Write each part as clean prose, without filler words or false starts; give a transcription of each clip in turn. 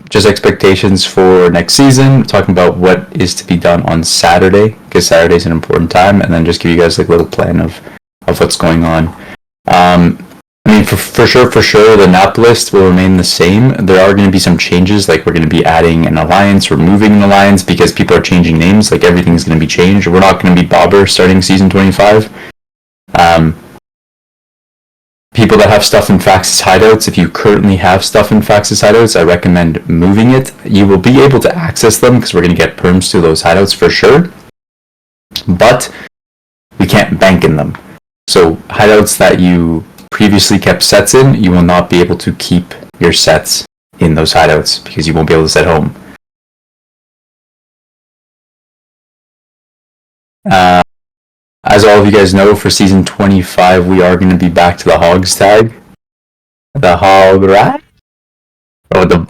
Just expectations for next season. Talking about what is to be done on Saturday, because Saturday is an important time, and then just give you guys like a little plan of what's going on. I mean, for sure, the NAP list will remain the same. There are going to be some changes, like we're going to be adding an alliance, removing an alliance, because people are changing names. Like everything's going to be changed. We're not going to be Bobber starting season 25. People that have stuff in Fax's hideouts, if you currently have stuff in Fax's hideouts, I recommend moving it. You will be able to access them because we're going to get perms to those hideouts for sure. But we can't bank in them. So hideouts that you previously kept sets in, you will not be able to keep your sets in those hideouts because you won't be able to set home. As all of you guys know, for season 25, we are going to be back to the Hogs tag. The Hog Rat? Oh,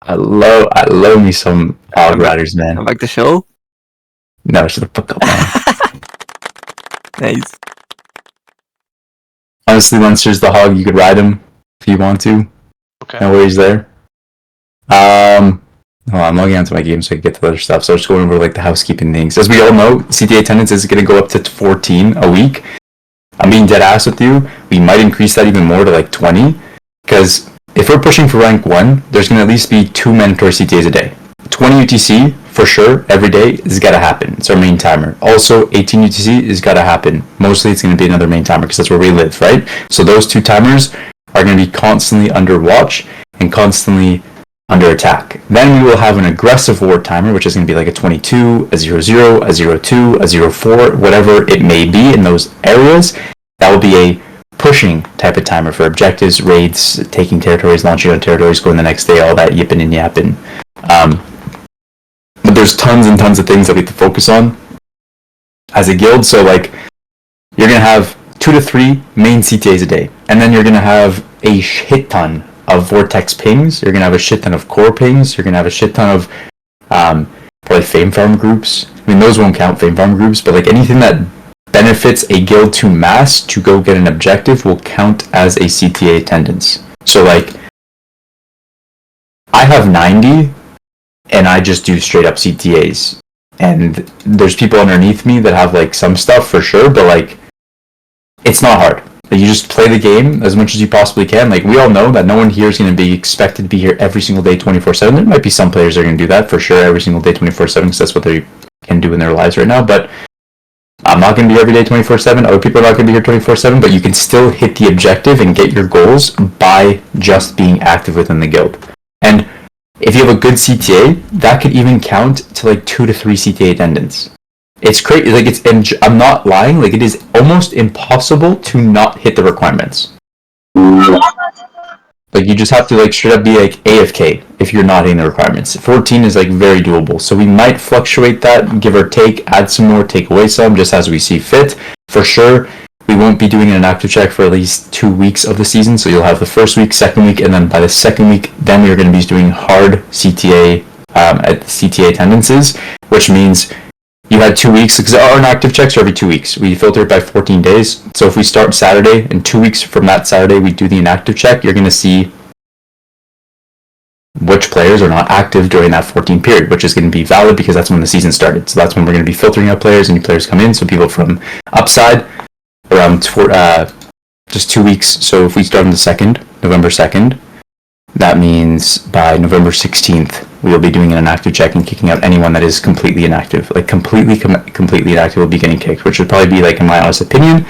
I love me some Hog Riders, man. I like the show? No, shut the fuck up, man. Nice. Honestly, Munster's the Hog. You could ride him if you want to. Okay. No worries there. I'm logging onto my game so I can get to the other stuff. So I'm just going over like the housekeeping things. As we all know, CTA attendance is going to go up to 14 a week. I'm being dead ass with you. We might increase that even more to like 20. Because if we're pushing for rank 1, there's going to at least be 2 mandatory CTAs a day. 20 UTC, for sure, every day is got to happen. It's our main timer. Also, 18 UTC is got to happen. Mostly it's going to be another main timer because that's where we live, right? So those 2 timers are going to be constantly under watch and constantly under attack. Then we will have an aggressive ward timer, which is going to be like a 22, a 00, a 02, a 04, whatever it may be in those areas. That will be a pushing type of timer for objectives, raids, taking territories, launching on territories, going the next day, all that yipping and yapping. But there's tons and tons of things that we have to focus on as a guild. So like, you're going to have 2 to 3 main CTAs a day, and then you're going to have a shit ton of Vortex pings. You're going to have a shit ton of core pings. You're going to have a shit ton of probably Fame Farm groups. I mean, those won't count Fame Farm groups, but like anything that benefits a guild to mass to go get an objective will count as a CTA attendance. So like, I have 90 and I just do straight up CTAs. And there's people underneath me that have like some stuff for sure, but like, it's not hard. Like, you just play the game as much as you possibly can. Like, we all know that no one here is going to be expected to be here every single day 24/7. There might be some players that are going to do that for sure every single day 24/7 because that's what they can do in their lives right now. But I'm not going to be every day 24/7. Other people are not going to be here 24/7. But you can still hit the objective and get your goals by just being active within the guild. And if you have a good CTA, that could even count to like 2 to 3 CTA attendance. It's crazy. Like, I'm not lying. Like, it is almost impossible to not hit the requirements. Like, you just have to like straight up be like AFK if you're not hitting the requirements. 14 is like very doable. So we might fluctuate that, give or take, add some more, take away some, just as we see fit. For sure, we won't be doing an active check for at least 2 weeks of the season. So you'll have the first week, second week, and then by the second week, then we're going to be doing hard CTA at CTA attendances, which means you had 2 weeks, because our inactive checks are every 2 weeks. We filter it by 14 days. So if we start Saturday, and 2 weeks from that Saturday, we do the inactive check, you're going to see which players are not active during that 14 period, which is going to be valid because that's when the season started. So that's when we're going to be filtering out players, and new players come in. So people from Upside, around just 2 weeks. So if we start on the 2nd, November 2nd, that means by November 16th, we will be doing an inactive check and kicking out anyone that is completely inactive. Like, completely inactive will be getting kicked, which would probably be, like, in my honest opinion,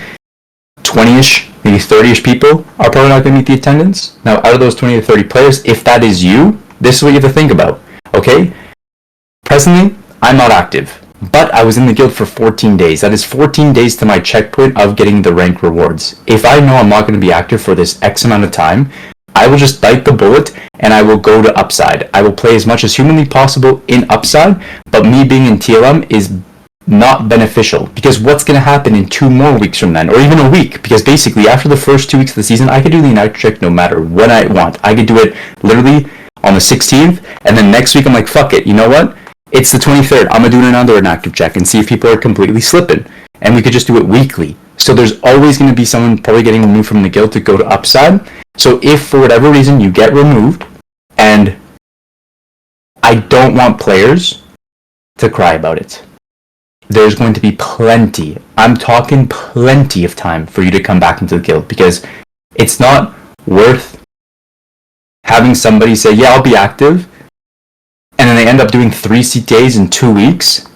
20-ish, maybe 30-ish people are probably not going to meet the attendance. Now, out of those 20 to 30 players, if that is you, this is what you have to think about, okay? Presently, I'm not active, but I was in the guild for 14 days. That is 14 days to my checkpoint of getting the rank rewards. If I know I'm not going to be active for this X amount of time, I will just bite the bullet and I will go to Upside. I will play as much as humanly possible in Upside, but me being in TLM is not beneficial because what's going to happen in 2 more weeks from then, or even a week? Because basically, after the first 2 weeks of the season, I could do the inactive check no matter when I want. I could do it literally on the 16th, and then next week I'm like, fuck it, you know what? It's the 23rd. I'm going to do another inactive check and see if people are completely slipping. And we could just do it weekly. So there's always going to be someone probably getting removed from the guild to go to Upside. So if for whatever reason you get removed and I don't want players to cry about it. There's going to be plenty, I'm talking plenty of time for you to come back into the guild, because it's not worth having somebody say, yeah, I'll be active, and then they end up doing 3 CTAs in 2 weeks,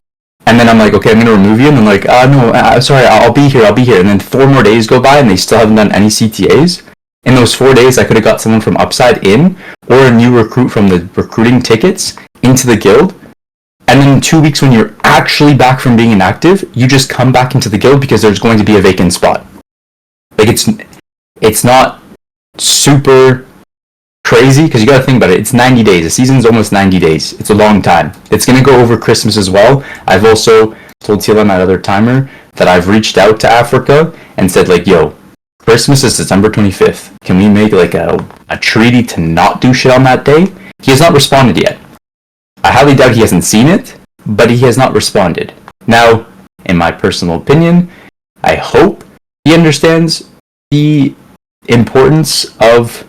and then I'm like, okay, I'm going to remove you, and I'm like, no, sorry, I'll be here, and then 4 more days go by, and they still haven't done any CTAs. In those 4 days, I could have got someone from Upside in, or a new recruit from the recruiting tickets into the guild, and then in 2 weeks when you're actually back from being inactive, you just come back into the guild because there's going to be a vacant spot. Like, it's not super crazy, because you got to think about it. It's 90 days. The season's almost 90 days. It's a long time. It's going to go over Christmas as well. I've also told TLM, my other timer, that I've reached out to Africa and said, like, yo, Christmas is December 25th. Can we make like a treaty to not do shit on that day? He has not responded yet. I highly doubt he hasn't seen it, but he has not responded. Now, in my personal opinion, I hope he understands the importance of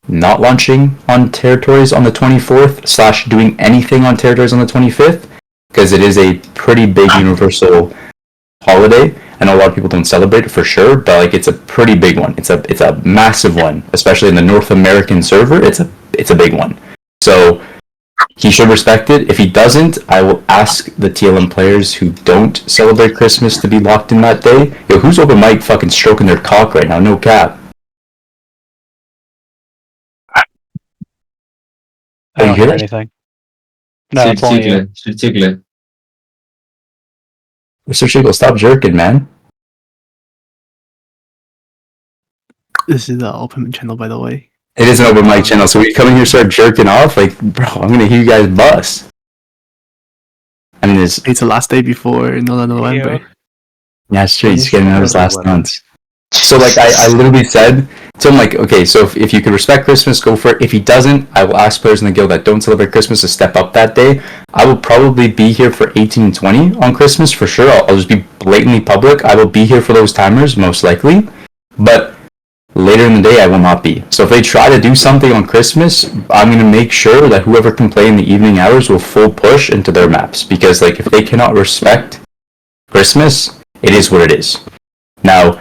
not launching on territories on the 24th / doing anything on territories on the 25th, because it is a pretty big universal holiday. I know a lot of people don't celebrate it for sure, but like, it's a pretty big one. It's a massive one, especially in the North American server. It's a big one. So he should respect it. If he doesn't, I will ask the TLM players who don't celebrate Christmas to be locked in that day. Yo, who's open mic fucking stroking their cock right now? No cap. I don't hear hear that? anything. No, it's only you. Chicle. Mr. Chico, stop jerking, man. This is the open channel, by the way. It is an open mic channel, so we come in here start jerking off, like, bro, I'm gonna hear you guys bust. I mean, It's the last day before November. yeah, it's true, he's getting out his last months. So, like, I literally said, so I'm like, okay, so if you could respect Christmas, go for it. If he doesn't, I will ask players in the guild that don't celebrate Christmas to step up that day. I will probably be here for 18 and 20 on Christmas, for sure. I'll just be blatantly public. I will be here for those timers, most likely. But later in the day, I will not be. So if they try to do something on Christmas, I'm going to make sure that whoever can play in the evening hours will full push into their maps. Because, like, if they cannot respect Christmas, it is what it is. Now,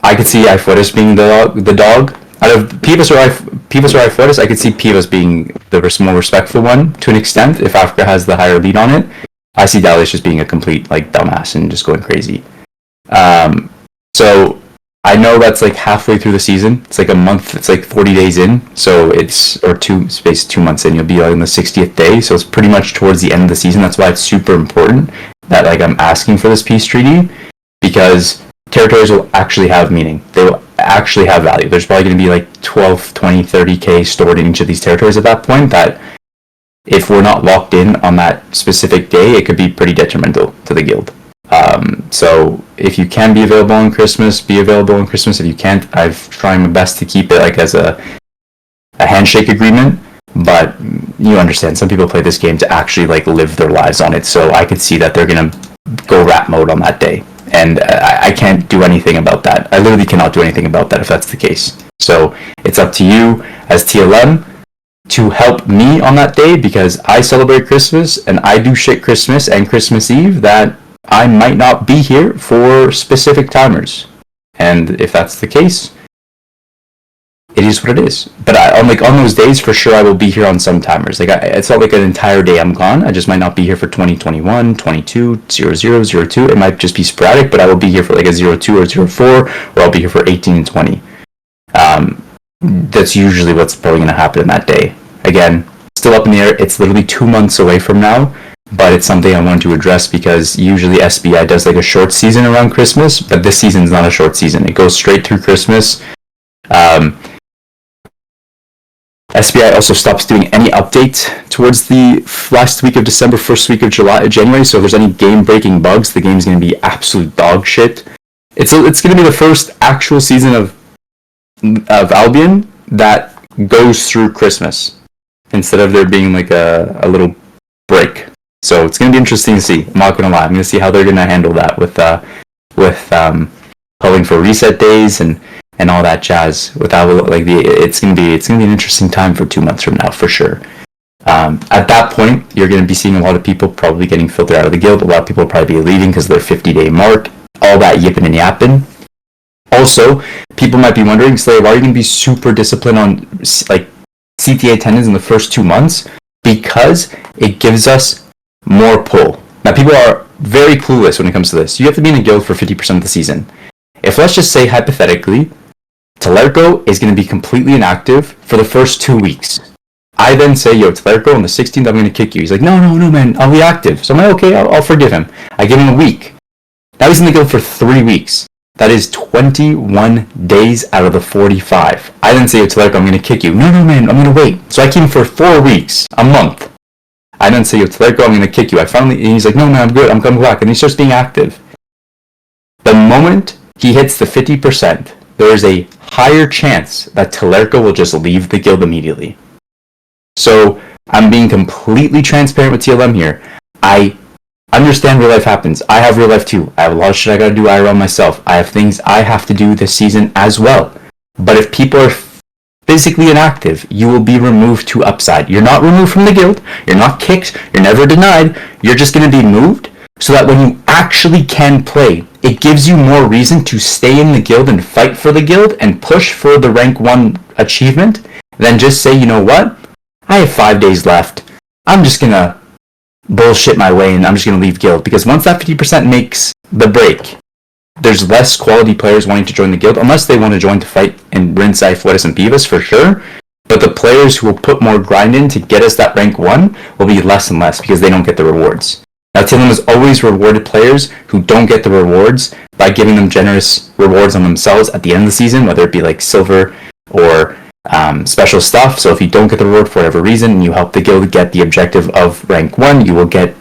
I could see iFotis being the dog. Out of Pivas or iFotis, I could see Pivas being the more respectful one, to an extent, if Africa has the higher lead on it. I see Dalius just being a complete, like, dumbass and just going crazy. So I know that's like halfway through the season. It's like a month. It's like 40 days in. So it's 2 months in. You'll be on the 60th day. So it's pretty much towards the end of the season. That's why it's super important that, like, I'm asking for this peace treaty, because territories will actually have meaning. They will actually have value. There's probably going to be like 12, 20, 30k stored in each of these territories at that point, that if we're not locked in on that specific day, it could be pretty detrimental to the guild. So if you can be available on Christmas, be available on Christmas. If you can't, I've tried my best to keep it like as a handshake agreement, but you understand, some people play this game to actually like live their lives on it. So I could see that they're going to go rat mode on that day. And I can't do anything about that. I literally cannot do anything about that if that's the case. So it's up to you as TLM to help me on that day, because I celebrate Christmas and I do shit Christmas and Christmas Eve that I might not be here for specific timers. And if that's the case, it is what it is. But on those days, for sure, I will be here on some timers. It's not like an entire day I'm gone. I just might not be here for 2021, 22, 00, 02. It might just be sporadic, but I will be here for like a 02 or 04, or I'll be here for 18 and 20. That's usually what's probably going to happen in that day. Again, still up in the air. It's literally 2 months away from now, but it's something I want to address, because usually SBI does like a short season around Christmas, but this season's not a short season. It goes straight through Christmas. SBI also stops doing any update towards the last week of December, first week of January. So if there's any game-breaking bugs, the game's going to be absolute dog shit. It's going to be the first actual season of Albion that goes through Christmas, instead of there being like a little break. So it's going to be interesting to see. I'm not going to lie. I'm going to see how they're going to handle that with calling for reset days and all that jazz. Without like it's going to be an interesting time for 2 months from now, for sure. At that point, you're going to be seeing a lot of people probably getting filtered out of the guild. A lot of people will probably be leaving because of their 50-day mark. All that yipping and yapping. Also, people might be wondering, Slayer, why are you going to be super disciplined on like CTA attendance in the first 2 months? Because it gives us more pull. Now, people are very clueless when it comes to this. You have to be in a guild for 50% of the season. If, let's just say, hypothetically, Telerco is going to be completely inactive for the first 2 weeks. I then say, yo, Telerco, on the 16th, I'm going to kick you. He's like, no, man, I'll be active. So I'm like, okay, I'll forgive him. I give him a week. Now he's in the guild for 3 weeks. That is 21 days out of the 45. I then say, yo, Telerco, I'm going to kick you. No, man, I'm going to wait. So I keep him for 4 weeks, a month. I then say, yo, Telerco, I'm going to kick you. And he's like, no, man, I'm good. I'm coming back. And he starts being active. The moment he hits the 50%, there is a higher chance that Telerco will just leave the guild immediately. So I'm being completely transparent with TLM here. I understand real life happens. I have real life too. I have a lot of shit I gotta do IRL myself. I have things I have to do this season as well. But if people are physically inactive, you will be removed to Upside. You're not removed from the guild. You're not kicked. You're never denied. You're just gonna be moved so that when you actually can play, it gives you more reason to stay in the guild and fight for the guild and push for the rank 1 achievement than just say, you know what? I have 5 days left. I'm just gonna bullshit my way and I'm just gonna leave guild, because once that 50% makes the break, there's less quality players wanting to join the guild, unless they want to join to fight and rinse Ifoetis and Pivas for sure. But the players who will put more grind in to get us that rank 1 will be less and less because they don't get the rewards. Now, TLM has always rewarded players who don't get the rewards by giving them generous rewards on themselves at the end of the season, whether it be like silver or special stuff. So if you don't get the reward for whatever reason and you help the guild get the objective of rank 1, you will get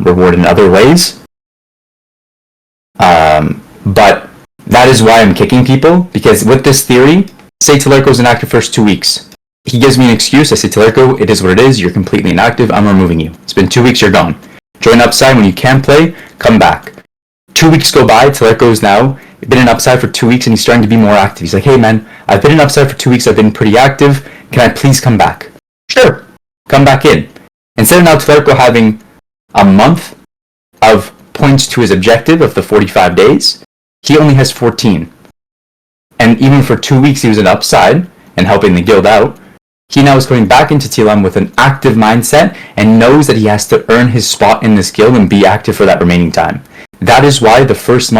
rewarded in other ways. But that is why I'm kicking people, because with this theory, say Telerco's inactive first 2 weeks. He gives me an excuse. I say, Telerco, it is what it is. You're completely inactive. I'm removing you. It's been 2 weeks. You're gone. Join Upside when you can play. Come back. 2 weeks go by. Telerco's now been in Upside for 2 weeks and he's starting to be more active. He's like, hey man, I've been in Upside for 2 weeks. I've been pretty active. Can I please come back? Sure. Come back in. Instead of now Telerco having a month of points to his objective of the 45 days, he only has 14. And even for 2 weeks he was in Upside and helping the guild out. He now is coming back into TLM with an active mindset and knows that he has to earn his spot in this guild and be active for that remaining time. That is why the first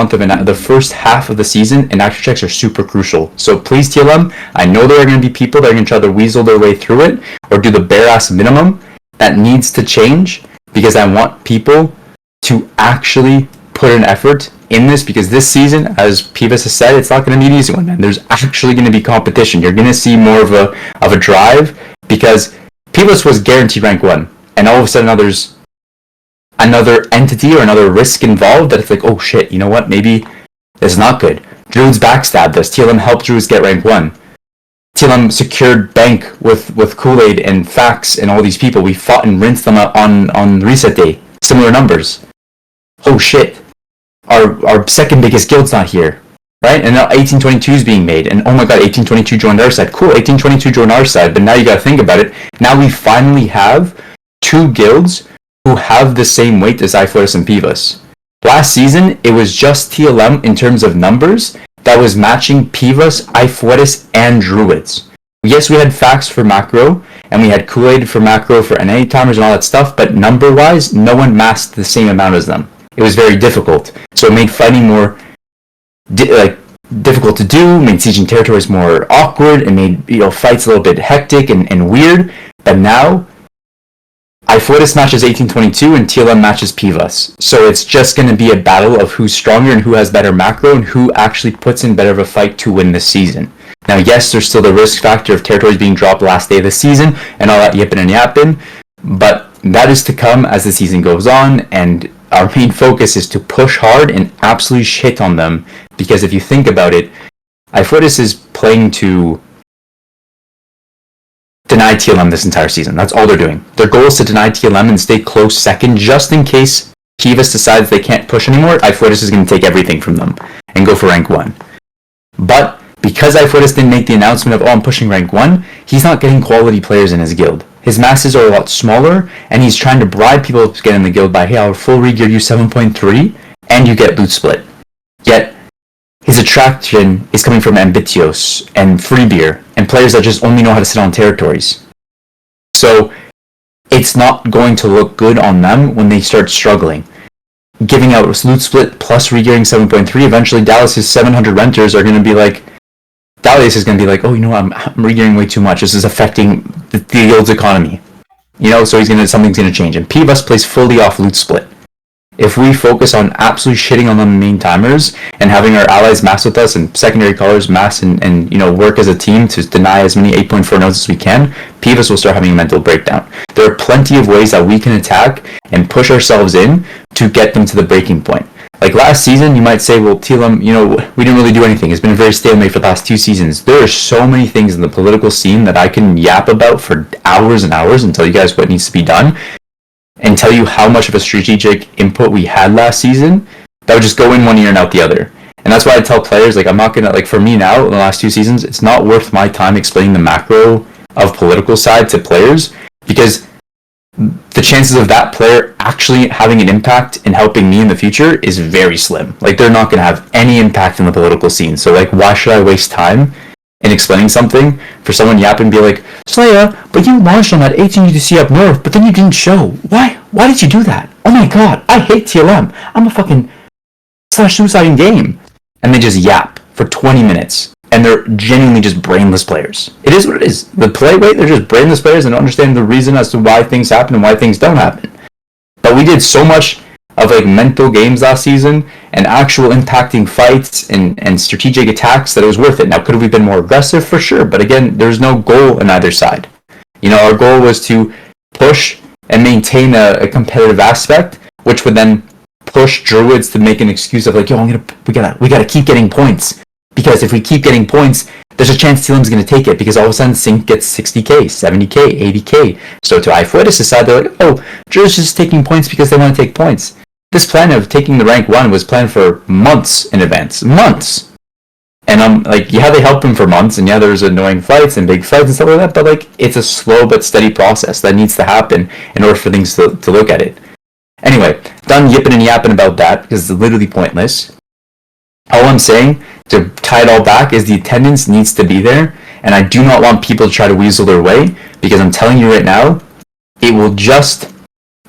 half of the season, inactive checks are super crucial. So please, TLM, I know there are going to be people that are going to try to weasel their way through it or do the bare ass minimum. That needs to change, because I want people to actually put an effort in this, because this season, as Pivas has said, it's not going to be an easy one, man. There's actually going to be competition. You're going to see more of a drive, because Pivas was guaranteed rank 1, and all of a sudden now there's another entity or another risk involved that it's like, oh shit, you know what? Maybe this is not good. Druids backstabbed us. TLM helped Druids get rank 1. TLM secured Bank with Kool-Aid and Fax and all these people. We fought and rinsed them out on reset day. Similar numbers. Oh shit. Our second biggest guild's not here, right? And now 1822 is being made, and oh my god, 1822 joined our side. Cool, 1822 joined our side, but now you gotta think about it. Now we finally have 2 guilds who have the same weight as Ifoetis and Pivas. Last season, it was just TLM in terms of numbers that was matching Pivas, Ifoetis, and Druids. Yes, we had Fax for macro, and we had Kool-Aid for macro for NA timers and all that stuff, but number-wise, no one masked the same amount as them. It was very difficult. So it made fighting more difficult to do, made sieging territories more awkward, and made fights a little bit hectic and weird. But now, Ifoetis matches 1822 and TLM matches Pivas. So it's just going to be a battle of who's stronger and who has better macro and who actually puts in better of a fight to win this season. Now, yes, there's still the risk factor of territories being dropped last day of the season and all that yipping and yapping, but that is to come as the season goes on, and our main focus is to push hard and absolutely shit on them, because if you think about it, Ifoetis is playing to deny TLM this entire season. That's all they're doing. Their goal is to deny TLM and stay close second, just in case Pivas decides they can't push anymore. Ifoetis is going to take everything from them and go for rank 1. But because Ifoetis didn't make the announcement of, oh, I'm pushing rank 1, he's not getting quality players in his guild. his masses are a lot smaller, and he's trying to bribe people to get in the guild by, hey, I'll full regear you 7.3, and you get loot split. Yet, his attraction is coming from Ambitios and Freebeer, and players that just only know how to sit on territories. So, it's not going to look good on them when they start struggling. Giving out loot split plus regearing 7.3, eventually Dallas's 700 renters are going to be like, Dalius is going to be like, oh, you know what, I'm regearing way too much. This is affecting the guild's economy. So something's going to change. And Pivas plays fully off loot split. If we focus on absolutely shitting on the main timers and having our allies mass with us and secondary callers mass and work as a team to deny as many 8.4 nodes as we can, Pivas will start having a mental breakdown. There are plenty of ways that we can attack and push ourselves in to get them to the breaking point. Like last season, you might say, well, TLM, we didn't really do anything. It's been a very stalemate for the last 2 seasons. There are so many things in the political scene that I can yap about for hours and hours and tell you guys what needs to be done and tell you how much of a strategic input we had last season that would just go in one ear and out the other. And that's why I tell players, I'm not going to, for me now, in the last 2 seasons, it's not worth my time explaining the macro of political side to players because the chances of that player actually having an impact in helping me in the future is very slim. They're not going to have any impact in the political scene. So, why should I waste time in explaining something for someone yapping and be like, Slaya, but you launched on that 18 UTC up north, but then you didn't show. Why? Why did you do that? Oh my god, I hate TLM. I'm a fucking /suicide in game. And they just yap for 20 minutes. And they're genuinely just brainless players. It is what it is. The play weight, they're just brainless players and don't understand the reason as to why things happen and why things don't happen. But we did so much of mental games last season and actual impacting fights and strategic attacks that it was worth it. Now, could we have been more aggressive? For sure. But again, there's no goal on either side. Our goal was to push and maintain a competitive aspect, which would then push Druids to make an excuse of we gotta keep getting points. Because if we keep getting points, there's a chance TLM's going to take it because all of a sudden Sync gets 60k, 70k, 80k. So to iFuetis' side, they're like, oh, Druid's just taking points because they want to take points. This plan of taking the rank 1 was planned for months in advance. Months! And I'm yeah, they helped him for months, and yeah, there's annoying fights and big fights and stuff like that, but it's a slow but steady process that needs to happen in order for things to look at it. Anyway, done yipping and yapping about that because it's literally pointless. All I'm saying, to tie it all back, is the attendance needs to be there, and I do not want people to try to weasel their way, because I'm telling you right now, it will just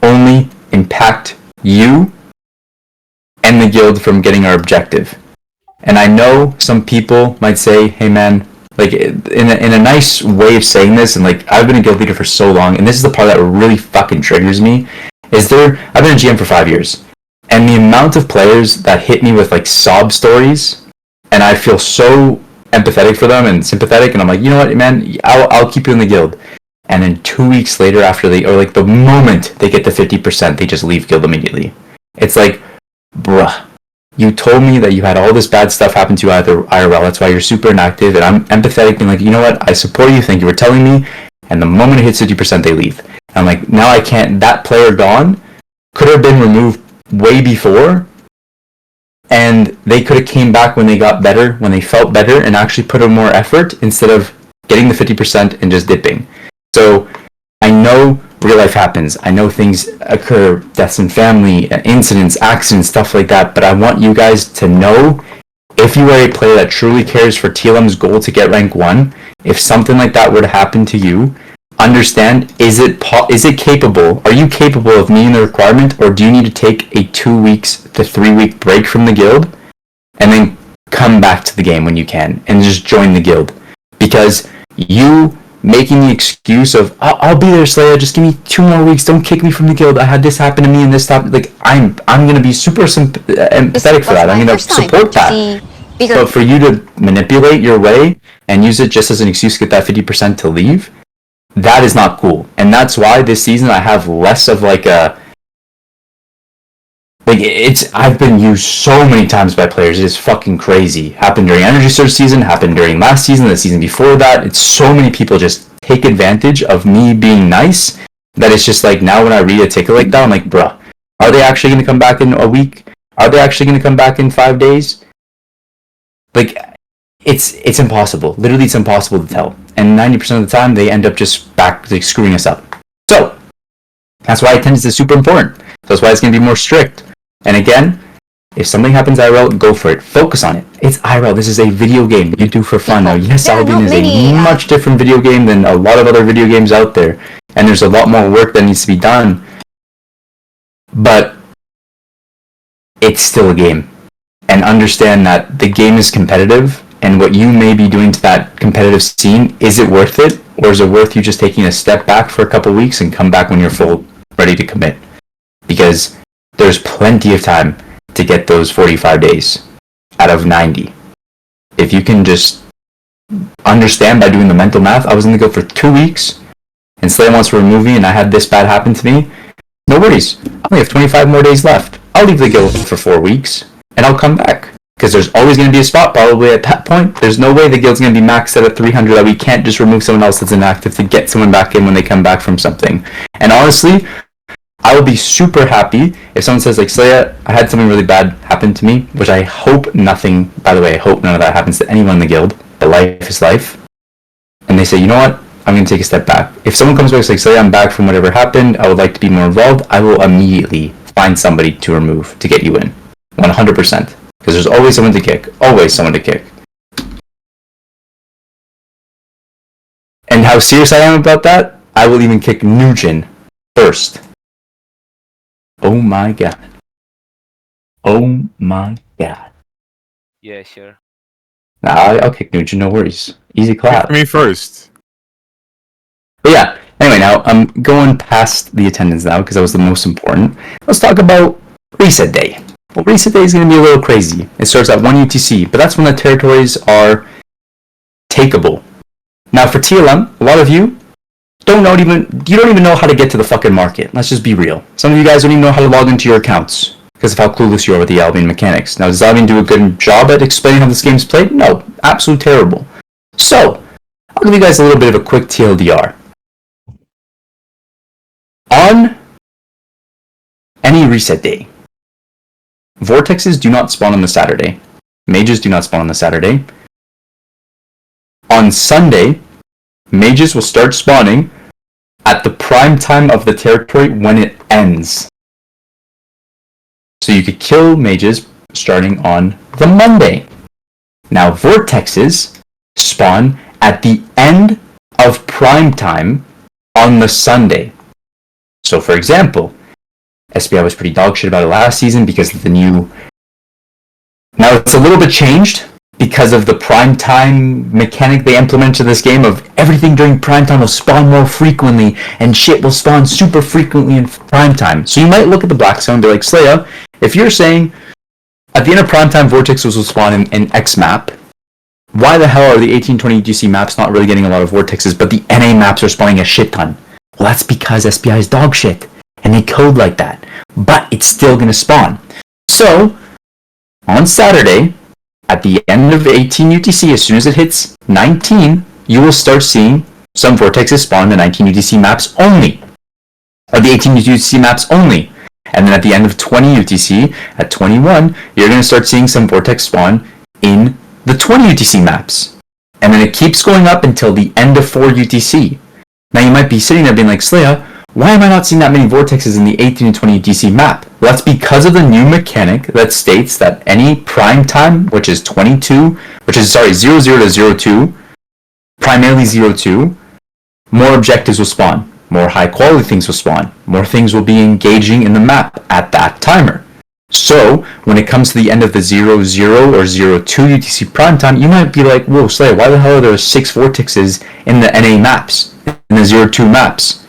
only impact you and the guild from getting our objective. And I know some people might say, hey man, in a nice way of saying this, and I've been a guild leader for so long, and this is the part that really fucking triggers me, I've been a GM for 5 years. And the amount of players that hit me with sob stories, and I feel so empathetic for them and sympathetic, and I'm like, you know what, man, I'll keep you in the guild. And then 2 weeks later, after the moment they get to 50%, they just leave guild immediately. It's bruh, you told me that you had all this bad stuff happen to you IRL, that's why you're super inactive, and I'm empathetic, being you know what, I support you, thank you for telling me, and the moment it hits 50%, they leave. And I'm now I can't, that player gone could have been removed way before, and they could have came back when they got better, when they felt better, and actually put in more effort instead of getting the 50% and just dipping. So I know real life happens. I know things occur, deaths in family, incidents, accidents, stuff like that, but I want you guys to know, if you are a player that truly cares for TLM's goal to get rank 1, if something like that were to happen to you, understand, is it capable? Are you capable of meeting the requirement, or do you need to take a 2 weeks to 3 week break from the guild and then come back to the game when you can and just join the guild? Because you making the excuse of I'll be there, Slaya, just give me 2 more weeks, don't kick me from the guild, I had this happen to me and this happened, I'm gonna be super empathetic for that. I'm gonna support that. But for you to manipulate your way and use it just as an excuse to get that 50% to leave, that is not cool. And that's why this season I have less of I've been used so many times by players. It is fucking crazy. Happened during Energy Surge season, happened during last season, the season before that. It's so many people just take advantage of me being nice that it's just now when I read a ticket like that, I'm bruh, are they actually going to come back in a week? Are they actually going to come back in 5 days? it's impossible. Literally, it's impossible to tell. And 90% of the time, they end up just screwing us up. So that's why attendance is super important. So that's why it's going to be more strict. And again, if something happens IRL, go for it. Focus on it. It's IRL. This is a video game you do for fun. Now, yes, Albion is a much different video game than a lot of other video games out there. And there's a lot more work that needs to be done. But it's still a game. And understand that the game is competitive. And what you may be doing to that competitive scene, is it worth it? Or is it worth you just taking a step back for a couple weeks and come back when you're full ready to commit? Because there's plenty of time to get those 45 days out of 90. If you can just understand by doing the mental math, I was going to go for 2 weeks, and Slayer wants to remove me, and I had this bad happen to me. No worries. I only have 25 more days left. I'll leave the guild for 4 weeks, and I'll come back. Because there's always going to be a spot probably at that point. There's no way the guild's going to be maxed out at 300 that we can't just remove someone else that's inactive to get someone back in when they come back from something. And honestly, I will be super happy if someone says, like, Slaya, I had something really bad happen to me, which I hope nothing, by the way, I hope none of that happens to anyone in the guild, but life is life. And they say, you know what, I'm going to take a step back. If someone comes back and says, Slaya, I'm back from whatever happened, I would like to be more involved, I will immediately find somebody to remove to get you in. 100%. Because there's always someone to kick. Always someone to kick. And how serious I am about that, I will even kick Nugent first. Oh my god. Oh my god. Yeah, sure. Nah, I'll kick Nugent, no worries. Easy clap. Me first. But yeah, anyway, now I'm going past the attendance now because that was the most important. Let's talk about Reset Day. Well, Reset Day is going to be a little crazy. It starts at 1 UTC, but that's when the territories are takeable. Now for TLM, a lot of you don't even know how to get to the fucking market. Let's just be real. Some of you guys don't even know how to log into your accounts because of how clueless you are with the Albion mechanics. Now, does Albion do a good job at explaining how this game's played? No, absolutely terrible. So, I'll give you guys a little bit of a quick TLDR. On any Reset Day, Vortexes do not spawn on the Saturday. Mages do not spawn on the Saturday. On Sunday, Mages will start spawning at the prime time of the territory when it ends. So you could kill Mages starting on the Monday. Now Vortexes spawn at the end of prime time on the Sunday. So for example, SBI was pretty dog shit about it last season because of the new... Now it's a little bit changed because of the prime time mechanic they implemented to this game of everything during prime time will spawn more frequently and shit will spawn super frequently in prime time. So you might look at the Black Zone and be like, Slaya, if you're saying at the end of prime time Vortexes will spawn in X map, why the hell are the 1820 UTC maps not really getting a lot of Vortexes but the NA maps are spawning a shit ton? Well, that's because SBI is dog shit. And they code like that. But it's still going to spawn. So, on Saturday, at the end of 18 UTC, as soon as it hits 19, you will start seeing some Vortexes spawn the 19 UTC maps only. Or the 18 UTC maps only. And then at the end of 20 UTC, at 21, you're going to start seeing some Vortex spawn in the 20 UTC maps. And then it keeps going up until the end of 4 UTC. Now you might be sitting there being like, Slaya, why am I not seeing that many Vortexes in the 18 and 20 UTC map? Well, that's because of the new mechanic that states that any prime time, which is 00 to 02, primarily 02, more objectives will spawn, more high quality things will spawn, more things will be engaging in the map at that timer. So, when it comes to the end of the 00 or 02 UTC prime time, you might be like, whoa, Slayer, why the hell are there 6 Vortexes in the NA maps, in the 02 maps?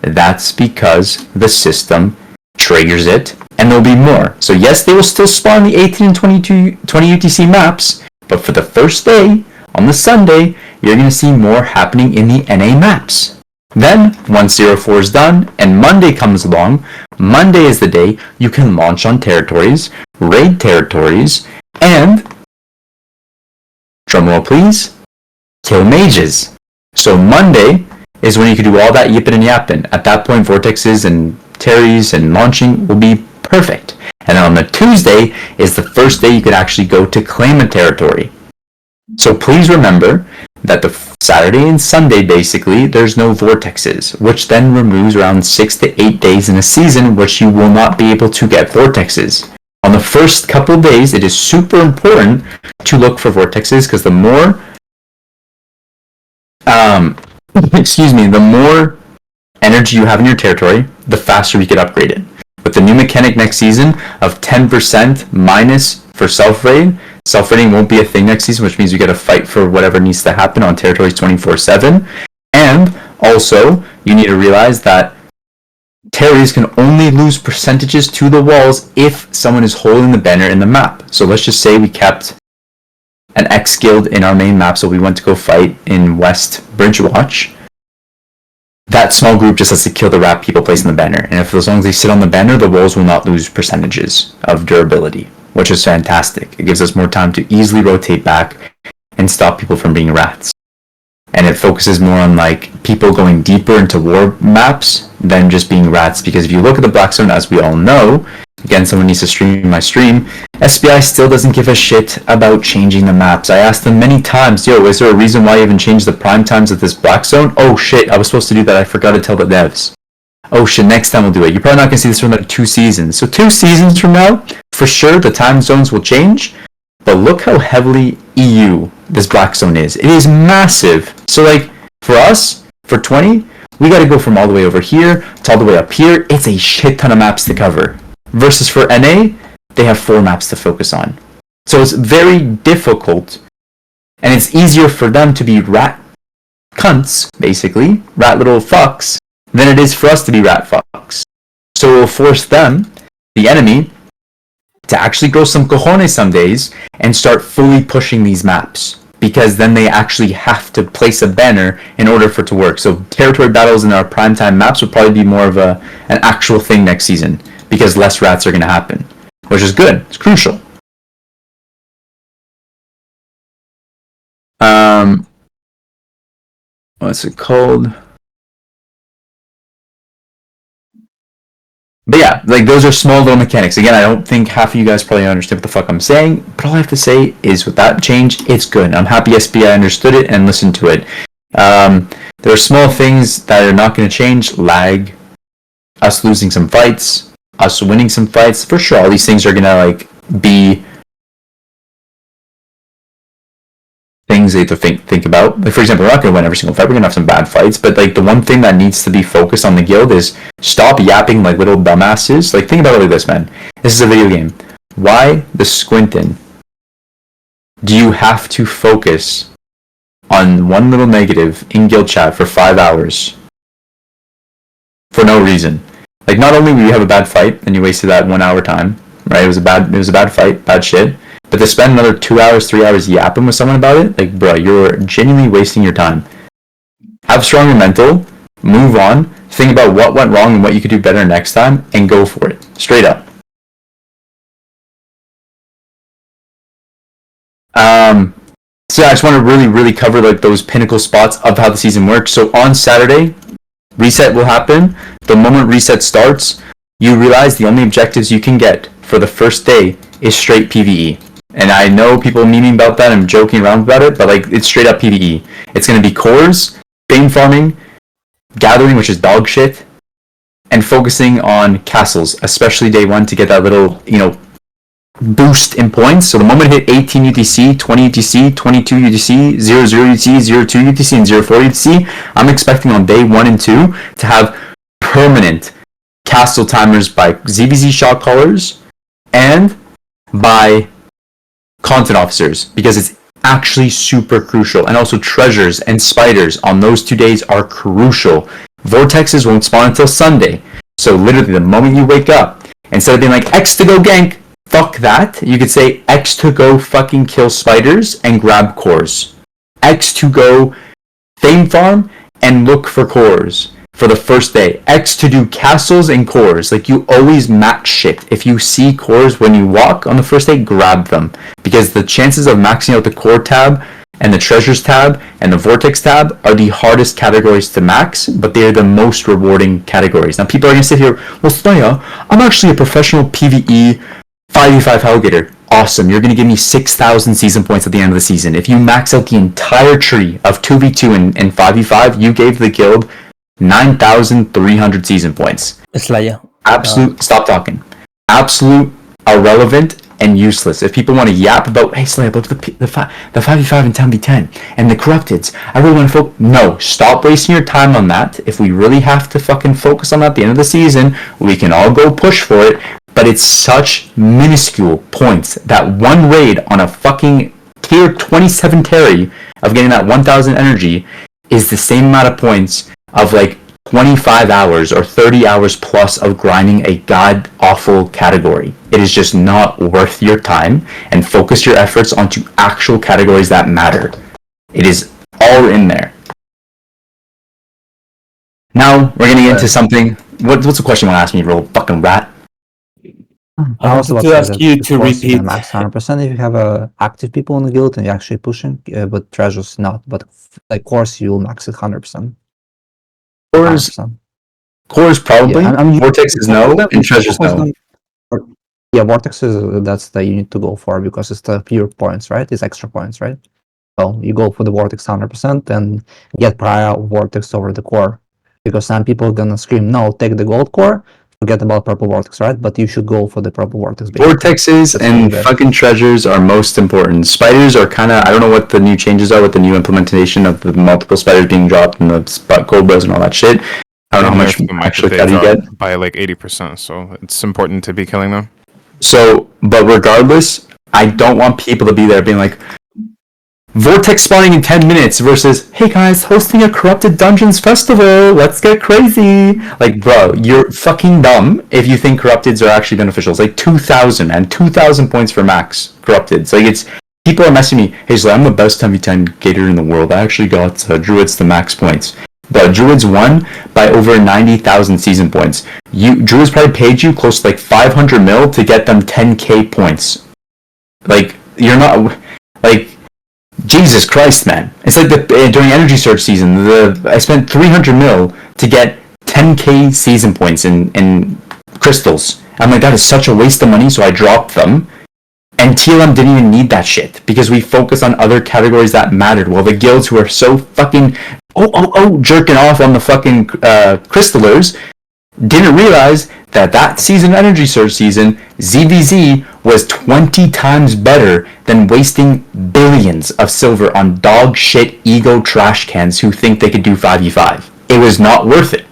That's because the system triggers it, and there'll be more. So yes, they will still spawn the 18 and 20 UTC maps, but for the first day, on the Sunday, you're going to see more happening in the NA maps. Then, once 04 is done, and Monday comes along, Monday is the day you can launch on territories, raid territories, and, drumroll please, kill mages. So Monday is when you can do all that yippin' and yappin'. At that point, Vortexes and Terries and launching will be perfect. And then on the Tuesday is the first day you could actually go to claim a territory. So please remember that the Saturday and Sunday, basically, there's no vortexes, which then removes around 6 to 8 days in a season, which you will not be able to get vortexes. On the first couple of days, it is super important to look for vortexes, because the more, the more energy you have in your territory, the faster we get upgraded. With the new mechanic next season of 10% minus for self-rating won't be a thing next season, which means you get to fight for whatever needs to happen on territories 24/7. And also, you need to realize that territories can only lose percentages to the walls if someone is holding the banner in the map. So let's just say we kept an X guild in our main map, so we went to go fight in West Bridgewatch. That small group just has to kill the rat people placing the banner, and if as long as they sit on the banner, the walls will not lose percentages of durability, which is fantastic. It gives us more time to easily rotate back and stop people from being rats. And it focuses more on like people going deeper into war maps than just being rats, because if you look at the Black Zone, as we all know, again, someone needs to stream my stream, SBI still doesn't give a shit about changing the maps. I asked them many times, yo, is there a reason why you haven't changed the prime times of this Black Zone? Oh shit, I was supposed to do that, I forgot to tell the devs. Oh shit, next time we'll do it. You're probably not going to see this for another 2 seasons. So 2 seasons from now, for sure, the time zones will change, but look how heavily EU this Black Zone is. It is massive. So like, for us, for 20, we got to go from all the way over here to all the way up here. It's a shit ton of maps to cover. Versus for NA, they have 4 maps to focus on. So it's very difficult, and it's easier for them to be rat cunts, basically, rat little fucks, than it is for us to be rat fucks. So it will force them, the enemy, to actually grow some cojones some days and start fully pushing these maps, because then they actually have to place a banner in order for it to work. So territory battles in our primetime maps will probably be more of an actual thing next season, because less rats are going to happen, which is good. It's crucial. What's it called? But yeah, like those are small little mechanics. Again, I don't think half of you guys probably understand what the fuck I'm saying, but all I have to say is with that change, it's good. I'm happy SBI understood it and listened to it. There are small things that are not going to change, lag, us losing some fights, us winning some fights. For sure, all these things are going to like be things they have to think about. Like for example, we're not going to win every single fight. We're going to have some bad fights, but like the one thing that needs to be focused on the guild is stop yapping like little dumbasses. Like think about it like this, man. This is a video game. Why the squinting? Do you have to focus on one little negative in guild chat for 5 hours for no reason? Like not only will you have a bad fight and you wasted that 1 hour time, right? It was a bad fight, bad shit. But to spend another 2 hours, 3 hours yapping with someone about it, like, bro, you're genuinely wasting your time. Have stronger mental, move on, think about what went wrong and what you could do better next time, and go for it. Straight up. So yeah, I just want to really cover like those pinnacle spots of how the season works. So on Saturday, reset will happen. The moment reset starts, you realize the only objectives you can get for the first day is straight PvE. And I know people memeing about that and joking around about it, but like it's straight up PvE. It's going to be cores, fame farming, gathering, which is dog shit, and focusing on castles, especially day 1 to get that little, boost in points. So the moment I hit 18 UTC, 20 UTC, 22 UTC, 00 UTC, 02 UTC, and 04 UTC, I'm expecting on day 1 and 2 to have permanent castle timers by ZVZ shot callers and by content officers, because it's actually super crucial. And also treasures and spiders on those 2 days are crucial. Vortexes won't spawn until Sunday. So literally the moment you wake up, instead of being like X to go gank, fuck that, you could say X to go fucking kill spiders and grab cores. X to go fame farm and look for cores for the first day. X to do castles and cores. Like you always match shit. If you see cores when you walk on the first day, grab them. Because the chances of maxing out the core tab and the treasures tab and the vortex tab are the hardest categories to max, but they are the most rewarding categories. Now people are going to sit here, well Staya, I'm actually a professional PvE 5v5 Hellgator. awesome. You're going to give me 6,000 season points at the end of the season. If you max out the entire tree of 2v2 and 5v5, you gave the guild 9,300 season points. Slayer. Absolute, stop talking. Absolute, irrelevant, and useless. If people want to yap about, hey Slayer, about the 5v5 and 10v10 and the corrupteds, I really want to focus. No, stop wasting your time on that. If we really have to fucking focus on that at the end of the season, we can all go push for it. But it's such minuscule points that one raid on a fucking tier 27 Terry of getting that 1,000 energy is the same amount of points of like 25 hours or 30 hours plus of grinding a god awful category. It is just not worth your time, and focus your efforts onto actual categories that matter. It is all in there. Now we're getting into something. What's the question you want to ask me, real fucking rat? I wanted to ask you to repeat. Max 100% if you have active people in the guild and you're actually pushing, but treasures not. But like course, you will max it 100%. Cores probably. Yeah, Vortex is no, and treasures no. Yeah, Vortex is that's the you need to go for because it's the pure points, right? It's extra points, right? So you go for the Vortex 100% and get prior Vortex over the core. Because some people are gonna scream, no, take the gold core, forget about purple Vortex, right? But you should go for the purple Vortex. Vortexes and fucking treasures are most important. Spiders are kind of, I don't know what the new changes are with the new implementation of the multiple spiders being dropped and the gold bows and all that shit. I don't know how much actually that you get. By like 80%, so it's important to be killing them. So, but regardless, I don't want people to be there being like, Vortex spawning in 10 minutes versus, hey guys, hosting a Corrupted Dungeons festival, let's get crazy. Like, bro, you're fucking dumb if you think Corrupteds are actually beneficial. It's like 2,000 and 2,000 points for max Corrupteds. Like, it's, people are messaging me, hey, so I'm the best 10v10 gator in the world. I actually got Druids to max points. But Druids won by over 90,000 season points. Druids probably paid you close to like 500 mil to get them 10k points. Like, you're not, like, Jesus Christ, man. It's like during Energy Surge season, I spent 300 mil to get 10k season points in crystals. I'm like, that is such a waste of money, so I dropped them. And TLM didn't even need that shit, because we focused on other categories that mattered, while the guilds who are so fucking, jerking off on the fucking crystallers, didn't realize that season, Energy Surge season, ZVZ was 20 times better than wasting billions of silver on dog shit ego trash cans who think they could do 5v5. It was not worth it.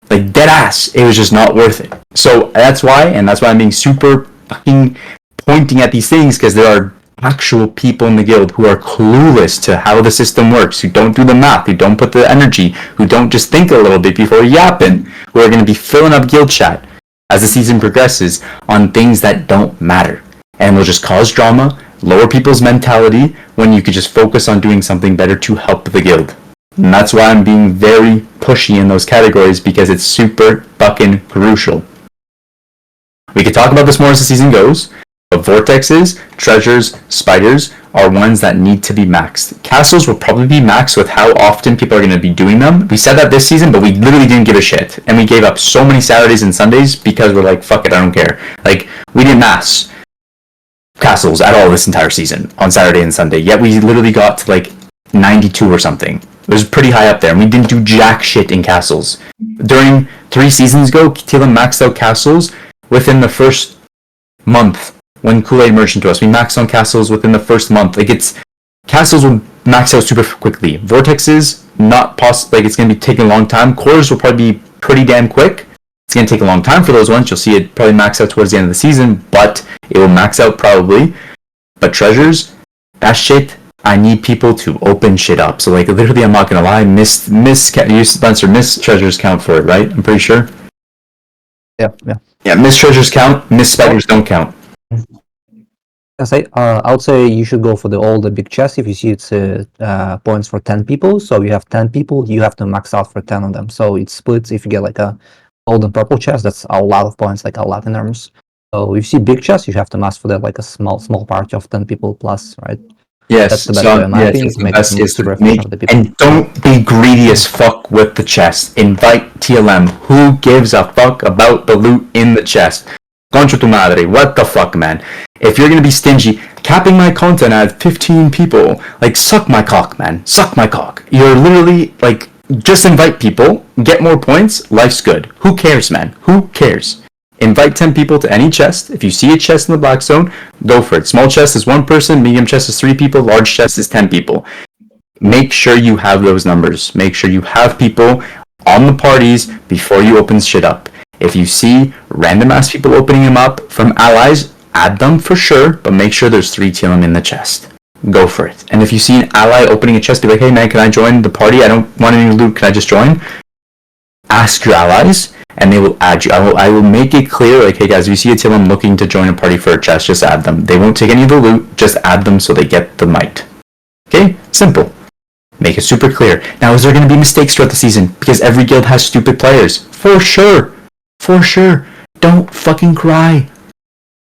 Like, dead ass, it was just not worth it. So that's why I'm being super fucking pointing at these things, because there are actual people in the guild who are clueless to how the system works, who don't do the math, who don't put the energy, who don't just think a little bit before yapping, who are going to be filling up guild chat as the season progresses on things that don't matter, and will just cause drama, lower people's mentality, when you could just focus on doing something better to help the guild. And that's why I'm being very pushy in those categories, because it's super fucking crucial. We could talk about this more as the season goes, but vortexes, treasures, spiders are ones that need to be maxed. Castles will probably be maxed with how often people are going to be doing them. We said that this season, but we literally didn't give a shit. And we gave up so many Saturdays and Sundays because we're like, fuck it, I don't care. Like, we didn't mass castles at all this entire season on Saturday and Sunday. Yet we literally got to like 92 or something. It was pretty high up there, and we didn't do jack shit in castles. During 3 seasons ago, TLM maxed out castles within the first month. When Kool-Aid merged into us, we maxed on castles within the first month. Like, castles will max out super quickly. Vortexes, not possible. Like, it's gonna be taking a long time. Cores will probably be pretty damn quick. It's gonna take a long time for those ones. You'll see it probably max out towards the end of the season, but it will max out probably. But treasures, that shit, I need people to open shit up. So like, literally, I'm not gonna lie, you, Spencer, miss treasures count for it, right? I'm pretty sure. Yeah, miss treasures count. Miss spiders don't count. I would say you should go for the big chest if you see it's points for 10 people. So you have 10 people, you have to max out for 10 of them. So it splits. If you get like a gold and purple chest, that's a lot of points, like a lot in terms. So if you see big chest, you have to max for that, like a small party of 10 people plus, right? Yes, that's the best way in my opinion, to make it super efficient for the people. And don't be greedy as fuck with the chest. Invite TLM. Who gives a fuck about the loot in the chest? Concha tu madre. What the fuck, man? If you're gonna be stingy, capping my content at 15 people, like, suck my cock, man. Suck my cock. You're literally, like, just invite people, get more points, life's good. Who cares, man? Who cares? Invite 10 people to any chest. If you see a chest in the black zone, go for it. Small chest is 1 person, medium chest is 3 people, large chest is 10 people. Make sure you have those numbers. Make sure you have people on the parties before you open shit up. If you see random ass people opening them up from allies, add them for sure, but make sure there's 3 TLM in the chest. Go for it. And if you see an ally opening a chest, be like, hey man, can I join the party? I don't want any loot, can I just join? Ask your allies, and they will add you. I will make it clear, like, hey guys, if you see a TLM looking to join a party for a chest, just add them. They won't take any of the loot, just add them so they get the might. Okay? Simple. Make it super clear. Now, is there going to be mistakes throughout the season? Because every guild has stupid players. For sure. For sure. Don't fucking cry.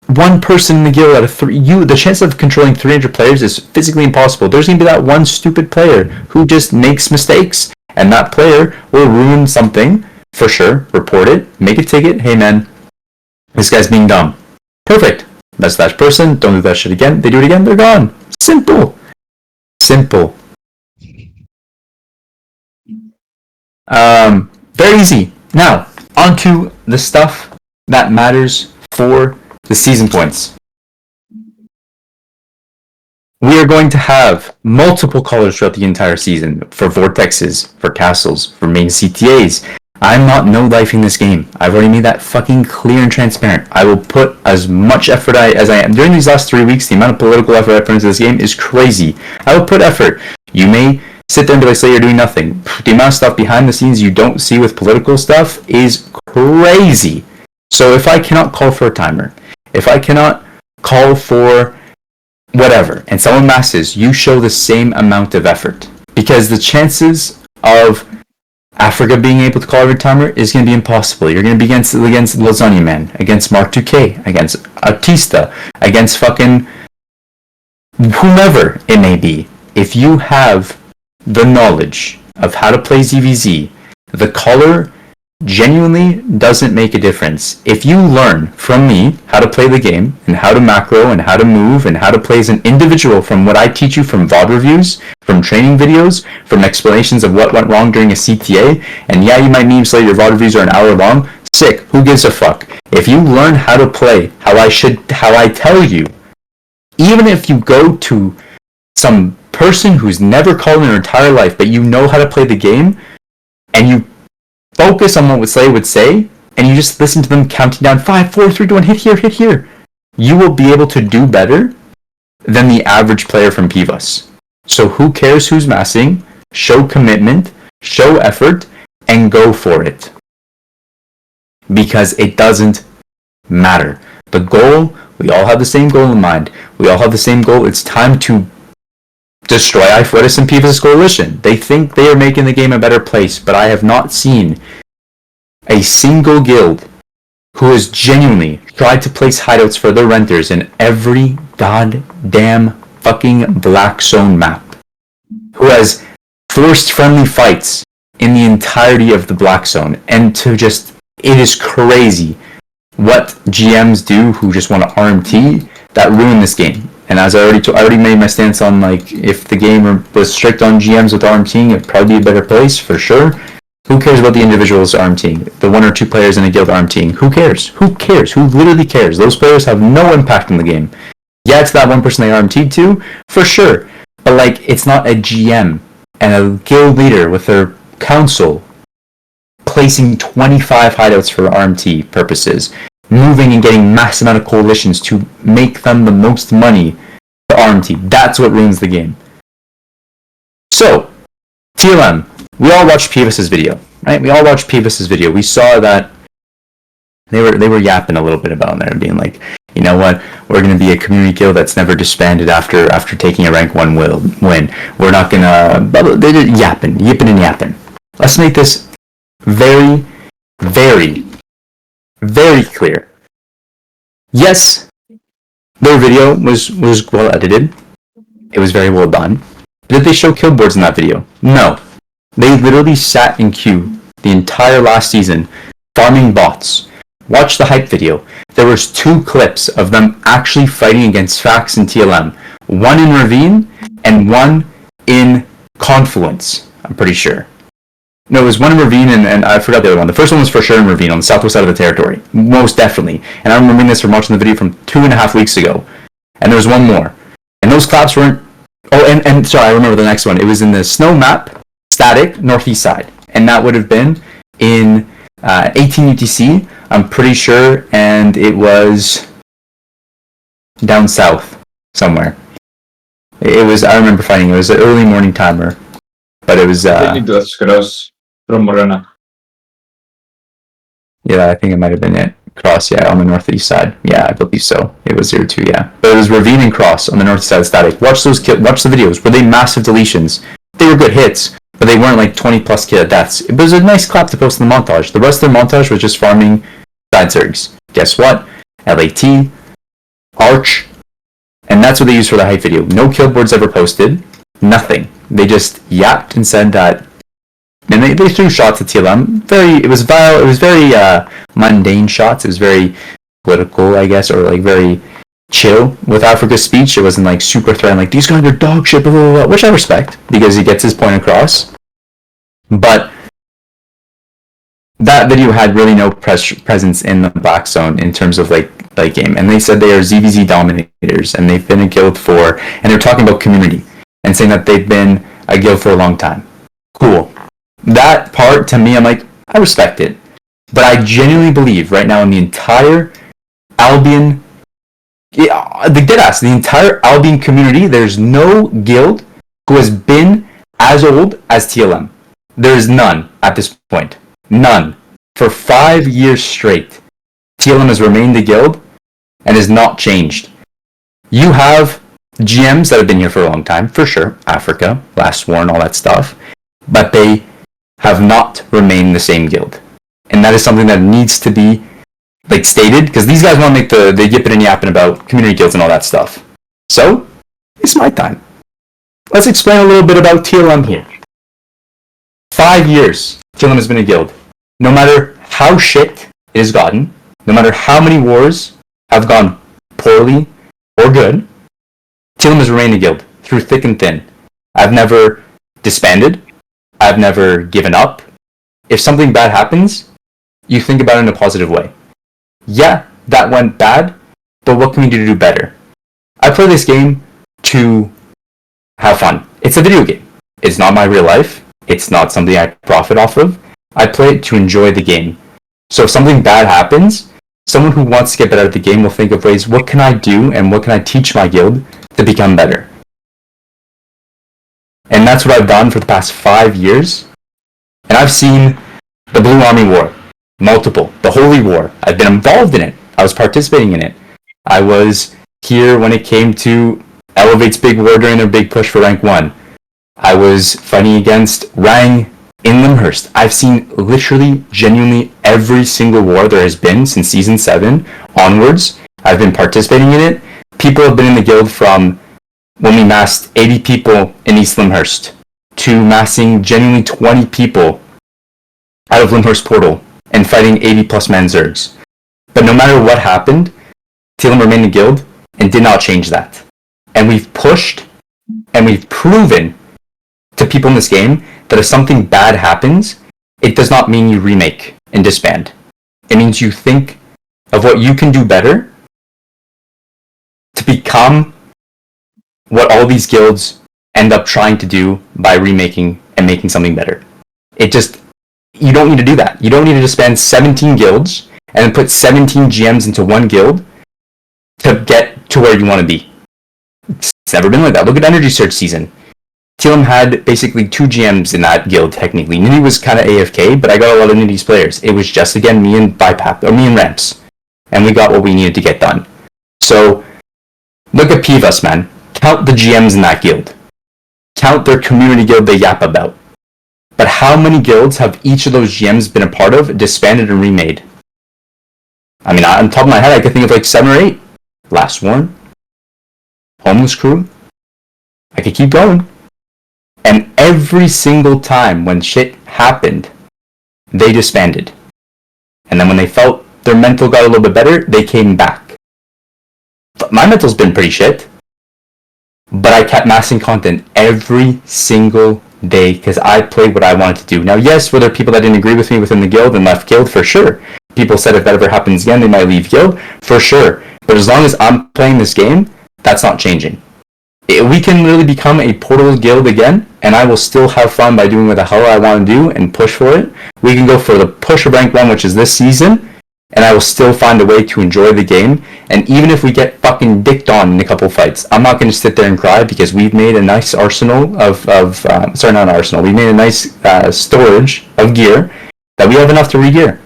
1 person in the guild out of 3, the chance of controlling 300 players is physically impossible. There's going to be that 1 stupid player who just makes mistakes, and that player will ruin something, for sure. Report it, make a ticket, hey man, this guy's being dumb. Perfect. That's that person, don't do that shit again. They do it again, they're gone. Simple. Simple. Very easy. Now, onto the stuff that matters for the season points. We are going to have multiple colors throughout the entire season for vortexes, for castles, for main CTAs. I'm not no-lifing this game. I've already made that fucking clear and transparent. I will put as much effort as I am. During these last 3 weeks, the amount of political effort I put into this game is crazy. I will put effort. You may sit there and be like, say you're doing nothing. The amount of stuff behind the scenes you don't see with political stuff is crazy. So if I cannot call for a timer, if I cannot call for whatever, and someone masses, you show the same amount of effort. Because the chances of Africa being able to call every timer is going to be impossible. You're going to be against Lasagna Man, against Mark 2K, against Artista, against fucking whomever it may be. If you have the knowledge of how to play ZVZ, the color genuinely doesn't make a difference. If you learn from me how to play the game and how to macro and how to move and how to play as an individual from what I teach you from VOD reviews, from training videos, from explanations of what went wrong during a CTA, and yeah, you might meme say your VOD reviews are an hour long, sick, who gives a fuck? If you learn how to play how I tell you, even if you go to some person who's never called in their entire life, but you know how to play the game, and you focus on what Slay would say, and you just listen to them counting down 5, 4, 3, 2, 1, hit here, you will be able to do better than the average player from Pivas. So who cares who's massing? Show commitment, show effort, and go for it. Because it doesn't matter. The goal, we all have the same goal in mind. We all have the sime goal. It's time to destroy iFotis and Pivas Coalition. They think they are making the game a better place, but I have not seen a single guild who has genuinely tried to place hideouts for their renters in every goddamn fucking Black Zone map. Who has forced friendly fights in the entirety of the Black Zone. And it is crazy what GMs do who just want to RMT that ruin this game. And as I already made my stance on, like, if the game was strict on GMs with RMTing, it'd probably be a better place, for sure. Who cares about the individuals RMTing? The 1 or 2 players in a guild RMTing? Who cares? Who cares? Who literally cares? Those players have no impact in the game. Yeah, it's that 1 person they RMT'd to, for sure. But, like, it's not a GM and a guild leader with their council placing 25 hideouts for RMT purposes, moving and getting mass amount of coalitions to make them the most money for RMT. That's what ruins the game. So, TLM, we all watched Pivas' video, right? We all watched Pivas' video. We saw that they were yapping a little bit about there and being like, you know what, we're going to be a community guild that's never disbanded after taking a rank 1 win. We're not going to... They did yipping and yapping. Let's make this very, very, very clear. Yes, their video was well edited. It was very well done. Did they show kill boards in that video? No. They literally sat in queue the entire last season, farming bots, Watch the hype video. There was 2 clips of them actually fighting against Fax and TLM. One in Ravine and one in Confluence, I'm pretty sure. No, it was one in Ravine and I forgot the other one. The first one was for sure in Ravine on the southwest side of the territory. Most definitely. And I remember this from watching the video from 2.5 weeks ago. And there was one more. And those claps weren't... Oh, and sorry, I remember the next one. It was in the snow map, static, northeast side. And that would have been in 18 UTC, I'm pretty sure, and it was down south somewhere. It was, I remember finding it was an early morning timer, but it was, yeah, I think it might have been it. Cross, yeah, on the northeast side. Yeah, I believe so. It was 0-2, yeah. But it was Ravine and Cross on the northeast side of static. Watch the videos. Were they massive deletions? They were good hits, but they weren't like 20 plus kill deaths. It was a nice clap to post in the montage. The rest of the montage was just farming side zergs. Guess what? LAT, Arch, and that's what they used for the hype video. No kill boards ever posted. Nothing. They just yapped and said that. And they threw shots at TLM. It was vile. It was very mundane shots. It was very political, I guess, or like very chill with Africa's speech. It wasn't like super threatening, like these guys are dog shit, blah, blah, blah, which I respect because he gets his point across. But that video had really no presence in the Black Zone in terms of like game. And they said they are ZVZ dominators and they've been a guild for, and they're talking about community and saying that they've been a guild for a long time. Cool. That part, to me, I'm like, I respect it. But I genuinely believe right now in the entire Albion, the entire Albion community, there's no guild who has been as old as TLM. There is none at this point. None. For 5 years straight, TLM has remained the guild and has not changed. You have GMs that have been here for a long time, for sure. Africa, Last War, and all that stuff. But they have not remained the same guild. And that is something that needs to be like stated, because these guys want to make the yipping and yapping about community guilds and all that stuff. So, it's my time. Let's explain a little bit about TLM here. 5 years, TLM has been a guild. No matter how shit it has gotten, no matter how many wars have gone poorly or good, TLM has remained a guild through thick and thin. I've never disbanded. I've never given up. If something bad happens, you think about it in a positive way. Yeah, that went bad, but what can we do to do better? I play this game to have fun. It's a video game. It's not my real life. It's not something I profit off of. I play it to enjoy the game. So if something bad happens, someone who wants to get better at the game will think of ways, what can I do and what can I teach my guild to become better? And that's what I've done for the past 5 years. And I've seen the Blue Army War. Multiple. The Holy War. I've been involved in it. I was participating in it. I was here when it came to Elevate's big war during their big push for rank 1. I was fighting against Rang in Limhurst. I've seen literally, genuinely every single war there has been since Season 7 onwards. I've been participating in it. People have been in the guild from when we massed 80 people in East Limhurst to massing genuinely 20 people out of Limhurst Portal and fighting 80 plus man Zergs. But no matter what happened, TLM remained a guild and did not change that. And we've pushed and we've proven to people in this game that if something bad happens, it does not mean you remake and disband. It means you think of what you can do better to become what all these guilds end up trying to do by remaking and making something better. You don't need to do that. You don't need to disband 17 guilds and then put 17 GMs into one guild to get to where you want to be. It's never been like that. Look at Energy Search season. TLM had basically 2 GMs in that guild, technically. Nitty was kind of AFK, but I got a lot of Nitty's players. It was just, again, me and Bipap, or me and Ramps. And we got what we needed to get done. So, look at Pivas, man. Count the GMs in that guild. Count their community guild they yap about. But how many guilds have each of those GMs been a part of, disbanded, and remade? I mean, on top of my head, I could think of like 7 or 8. Last Warren. Homeless Crew. I could keep going. And every single time when shit happened, they disbanded. And then when they felt their mental got a little bit better, they came back. My mental's been pretty shit. But I kept massing content every single day because I played what I wanted to do. Now, yes, were there people that didn't agree with me within the guild and left guild? For sure. People said if that ever happens again, they might leave guild. For sure. But as long as I'm playing this game, that's not changing. We can literally become a portal guild again, and I will still have fun by doing what the hell I want to do and push for it. We can go for the push of rank 1, which is this season, and I will still find a way to enjoy the game. And even if we get fucking dicked on in a couple fights, I'm not going to sit there and cry because we've made a nice arsenal sorry, not an arsenal. We made a nice storage of gear that we have enough to re-gear.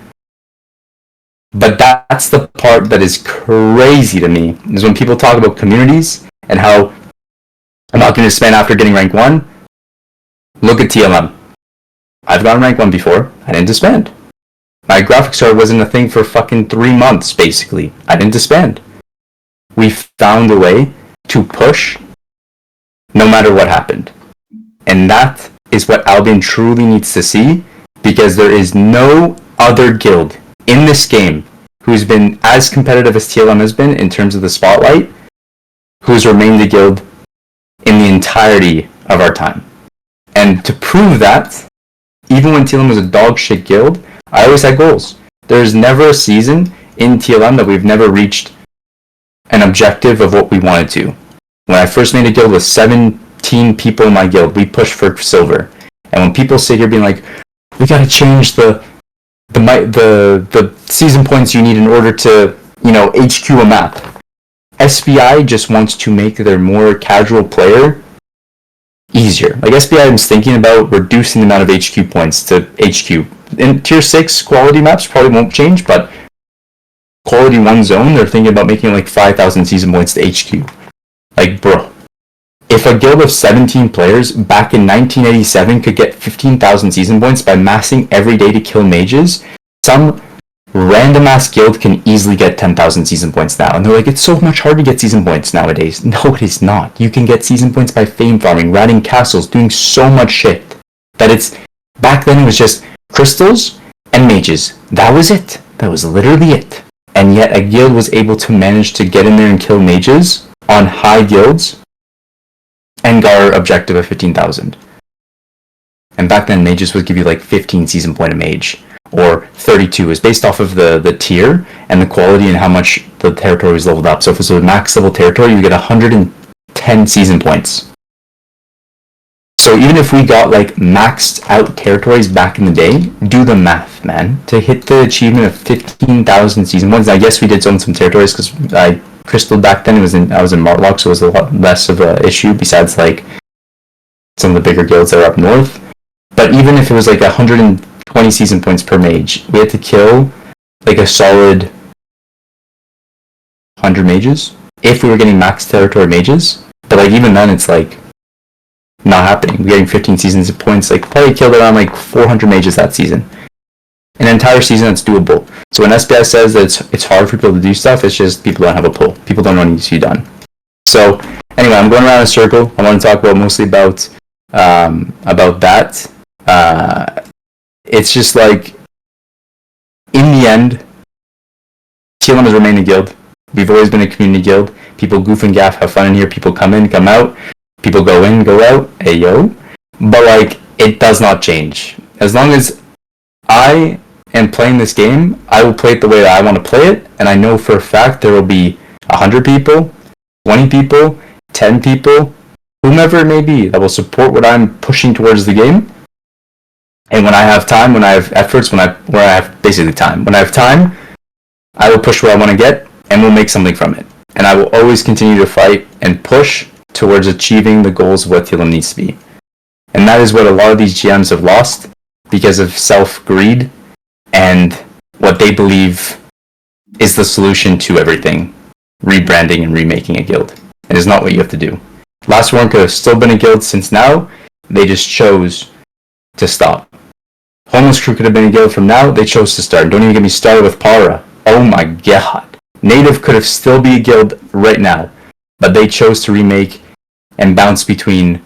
But that's the part that is crazy to me, is when people talk about communities and how I'm not going to spend after getting rank 1. Look at TLM. I've gotten rank 1 before. I didn't disband. My graphics card wasn't a thing for fucking 3 months, basically. I didn't disband. We found a way to push no matter what happened. And that is what Albion truly needs to see, because there is no other guild in this game who's been as competitive as TLM has been in terms of the spotlight, who's remained a guild in the entirety of our time. And to prove that, even when TLM was a dog shit guild, I always had goals. There's never a season in TLM that we've never reached an objective of what we wanted to. When I first made a guild with 17 people in my guild, we pushed for silver. And when people sit here being like, we gotta change the season points you need in order to, HQ a map. SBI just wants to make their more casual player easier. Like, SBI is thinking about reducing the amount of HQ points to HQ. In tier 6 quality maps probably won't change, but quality 1 zone, they're thinking about making like 5,000 season points to HQ. Like, bro, if a guild of 17 players back in 1987 could get 15,000 season points by massing every day to kill mages, some random ass guild can easily get 10,000 season points now. And they're like, it's so much harder to get season points nowadays. No, it is not. You can get season points by fame farming, ratting castles, doing so much shit that it's, back then it was just crystals and mages. That was it. That was literally it. And yet a guild was able to manage to get in there and kill mages on high guilds and got our objective of 15,000. And back then mages would give you like 15 season point a mage, or 32. Is based off of the tier and the quality and how much the territory was leveled up. So if it was a max level territory, you get 110 season points. So even if we got like maxed out territories back in the day, do the math, man. To hit the achievement of 15,000 season points. I guess we did own some territories because I crystal back then. I was in Martlock, so it was a lot less of an issue. Besides like some of the bigger guilds that are up north. But even if it was like 120 season points per mage, we had to kill like a solid 100 mages if we were getting max territory mages. But like even then, it's like not happening. We're getting 15 seasons of points. Like probably killed around like 400 mages that season. An entire season that's doable. So when SBI says that it's hard for people to do stuff, it's just people don't have a pull. People don't know what needs to be done. So anyway, I'm going around in a circle. I want to talk about mostly about that. It's just like, in the end, TLM has remained a guild. We've always been a community guild. People goof and gaff, have fun in here. People come in, come out. People go in, go out. Hey, yo. But, like, it does not change. As long as I am playing this game, I will play it the way that I want to play it. And I know for a fact there will be 100 people, 20 people, 10 people, whomever it may be, that will support what I'm pushing towards the game. And when I have time, when I have efforts, when I have basically time, when I have time, I will push where I want to get, and we'll make something from it. And I will always continue to fight and push towards achieving the goals of what TLM needs to be. And that is what a lot of these GMs have lost because of self-greed and what they believe is the solution to everything, rebranding and remaking a guild. It is not what you have to do. Last Warren could have still been a guild since now. They just chose to stop. Homeless Crew could have been a guild from now. They chose to start. Don't even get me started with Para. Oh my god. Native could have still be a guild right now, but they chose to remake and bounce between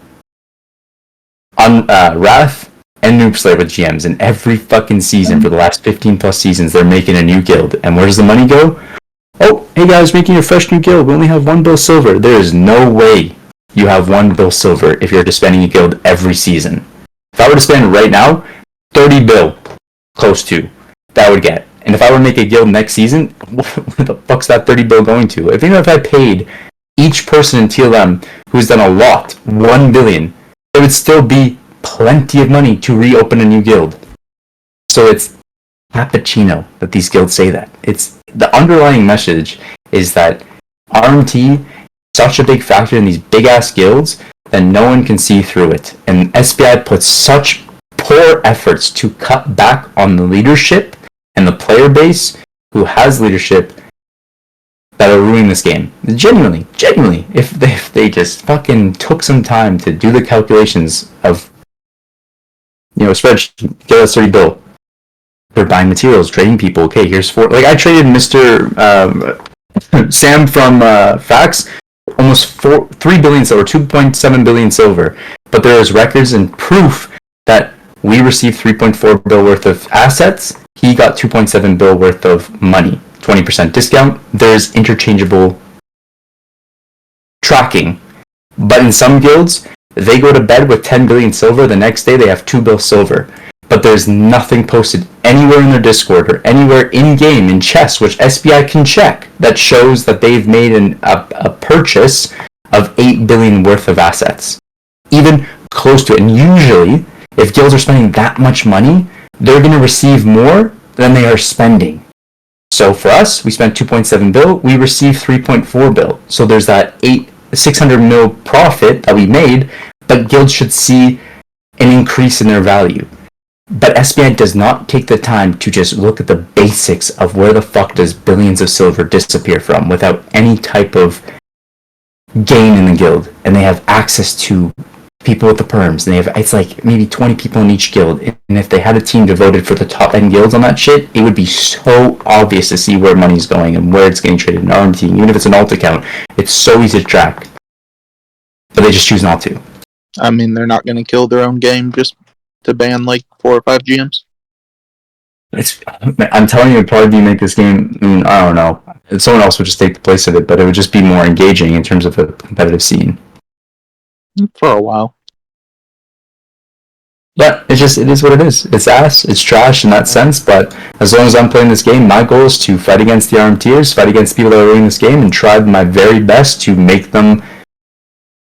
Wrath and Noob Slayer with GMs, and every fucking season for the last 15 plus seasons, they're making a new guild. And where does the money go? Oh, hey guys, making a fresh new guild. We only have 1 bill silver. There is no way you have 1 bill silver if you're disbanding a guild every season. If I were to spend right now, 30 bill, close to, that would get. And if I were to make a guild next season, where the fuck's that 30 bill going to? Even if I paid each person in TLM who's done a lot, 1 billion, there would still be plenty of money to reopen a new guild. So it's cappuccino that these guilds say that. It's the underlying message is that RMT is such a big factor in these big ass guilds that no one can see through it. And SBI puts such poor efforts to cut back on the leadership and the player base who has leadership that are ruining this game. Genuinely, if they just fucking took some time to do the calculations of, spreadsheet, get us 30 bill. They're buying materials, trading people. Okay, here's 4. Like, I traded Mr. Sam from Fax almost 3 billion silver, 2.7 billion silver. But there is records and proof that we received 3.4 bill worth of assets. He got 2.7 bill worth of money. 20% discount. There's interchangeable tracking. But in some guilds, they go to bed with 10 billion silver. The next day, they have 2 bill silver. But there's nothing posted anywhere in their Discord or anywhere in-game, in chess, which SBI can check, that shows that they've made a purchase of 8 billion worth of assets. Even close to it. And usually, if guilds are spending that much money, they're going to receive more than they are spending. So for us, we spent 2.7 bill, we received 3.4 bill. So there's that 600 mil profit that we made, but guilds should see an increase in their value. But SBI does not take the time to just look at the basics of where the fuck does billions of silver disappear from without any type of gain in the guild. And they have access to people with the perms, and it's like maybe 20 people in each guild, and if they had a team devoted for the top end guilds on that shit, it would be so obvious to see where money's going and where it's getting traded in RMT. Even if it's an alt account, it's so easy to track, but they just choose not to. I mean, they're not going to kill their own game just to ban like 4 or 5 GMs. I'm telling you, it'd probably make this game, I don't know, someone else would just take the place of it, but it would just be more engaging in terms of a competitive scene. For a while. But it is what it is. It's ass, it's trash in that sense, but as long as I'm playing this game, my goal is to fight against the RMTers, fight against people that are winning this game, and try my very best to make them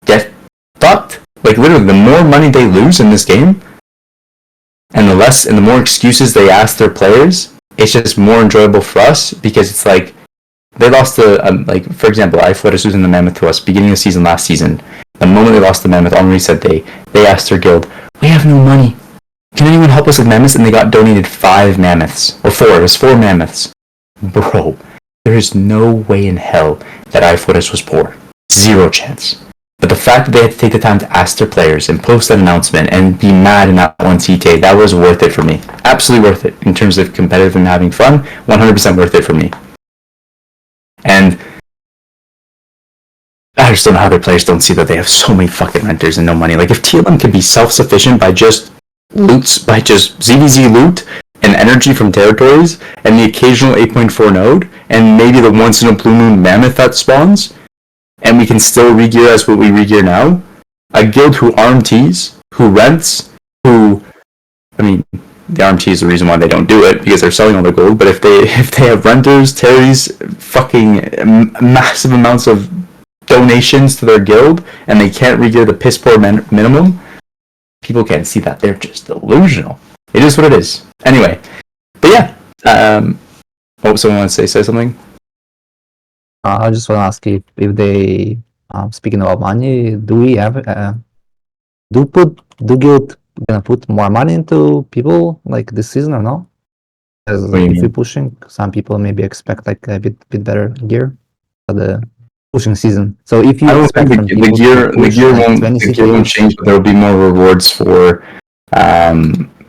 get fucked. Like, literally, the more money they lose in this game, and the more excuses they ask their players, it's just more enjoyable for us, because it's like, they lost for example, iFlood is losing the Mammoth to us beginning of the season last season. The moment they lost the Mammoth, on reset day, they asked their guild, we have no money. Can anyone help us with mammoths? And they got donated 5 mammoths. Or 4. It was 4 mammoths. Bro, there is no way in hell that iFootis was poor. 0 chance. But the fact that they had to take the time to ask their players and post that announcement and be mad in that one CTA, that was worth it for me. Absolutely worth it. In terms of competitive and having fun, 100% worth it for me. And I just don't know how their players don't see that they have so many fucking renters and no money. Like, if TLM could be self-sufficient by just ZVZ loot and energy from territories and the occasional 8.4 node and maybe the once in a blue moon mammoth that spawns, and we can still regear as what we regear now, a guild who RMTs, who rents, the RMT is the reason why they don't do it, because they're selling all the gold, but if they have renters, terries, fucking massive amounts of donations to their guild, and they can't regear the piss poor minimum, people can't see that. They're just delusional. It is what it is. Anyway, but yeah, someone wants to say something? I just want to ask if they, speaking about money, do we have, do guild gonna put more money into people like this season or no? Because if we're pushing, some people maybe expect like a bit better gear for the pushing season. So if you I don't expect think the gear won't change, but there will be more rewards for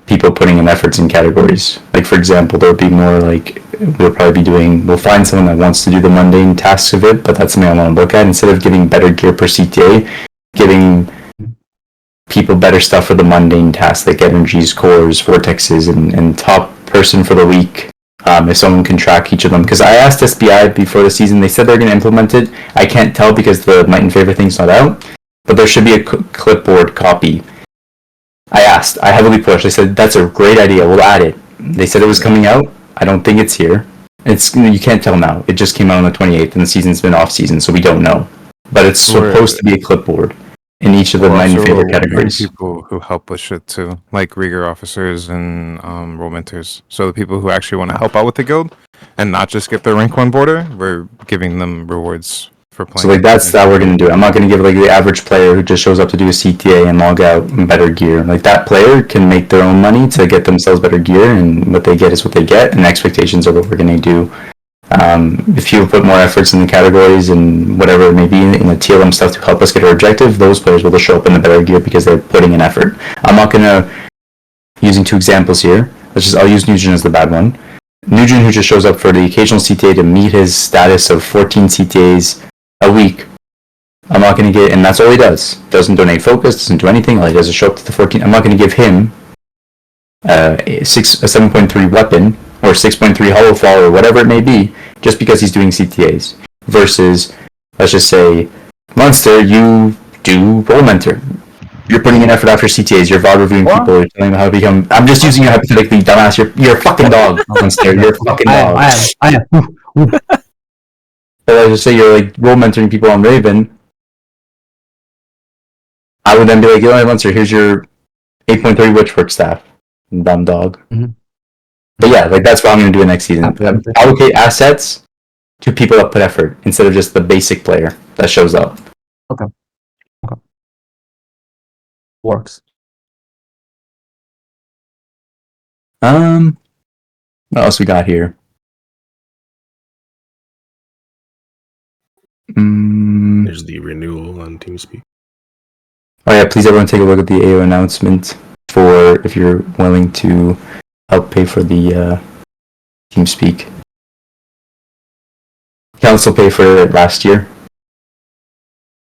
people putting in efforts in categories. Like, for example, there'll be more like we'll find someone that wants to do the mundane tasks of it, but that's something I want to look at. Instead of getting better gear per CTA, getting people better stuff for the mundane tasks like energies, cores, vortexes, and top person for the week. If someone can track each of them, because I asked SBI before the season, they said they're going to implement it. I can't tell because the Might and Favor thing's not out, but there should be a clipboard copy. I asked, I heavily pushed. I said that's a great idea. We'll add it. They said it was coming out. I don't think it's here. You can't tell now. It just came out on the 28th, and the season's been off season, so we don't know. But it's supposed to be a clipboard in each of the Might and Favor categories. People who help with shit too, like rigor officers and role mentors. So the people who actually want to help out with the guild and not just get their rank 1 border, we're giving them rewards for playing. So like that's how we're gonna do it. I'm not gonna give like the average player who just shows up to do a CTA and log out in better gear. Like that player can make their own money to get themselves better gear, and what they get is what they get, and expectations are what we're gonna do. If you put more efforts in the categories and whatever it may be in the TLM stuff to help us get our objective, those players will show up in the better gear because they're putting in effort. I'm not gonna, using 2 examples here, I'll use Nugent as the bad one. Nugent, who just shows up for the occasional CTA to meet his status of 14 CTAs a week, I'm not gonna get, and that's all he does. Doesn't donate focus, doesn't do anything, all he does is show up to the 14. I'm not gonna give him a 7.3 weapon or 6.3 hollow fall or whatever it may be, just because he's doing CTAs. Versus, let's just say, Monster, you do Role Mentor. You're putting in effort after CTAs, you're VOD reviewing people, you're telling them how to become... I'm just using you hypothetically, dumbass. You're a fucking dog, Monster. You're a fucking dog. I am. But let's just say you're like role mentoring people on Raven. I would then be like, yo, Monster, here's your 8.3 Witchwork staff. Dumb dog. Mhm. But yeah, like that's what I'm going to do next season. Absolutely. Allocate assets to people that put effort instead of just the basic player that shows up. Works. What else we got here? There's the renewal on TeamSpeak. Oh yeah, please everyone take a look at the AO announcement for if you're willing to help pay for the TeamSpeak. Council paid for it last year.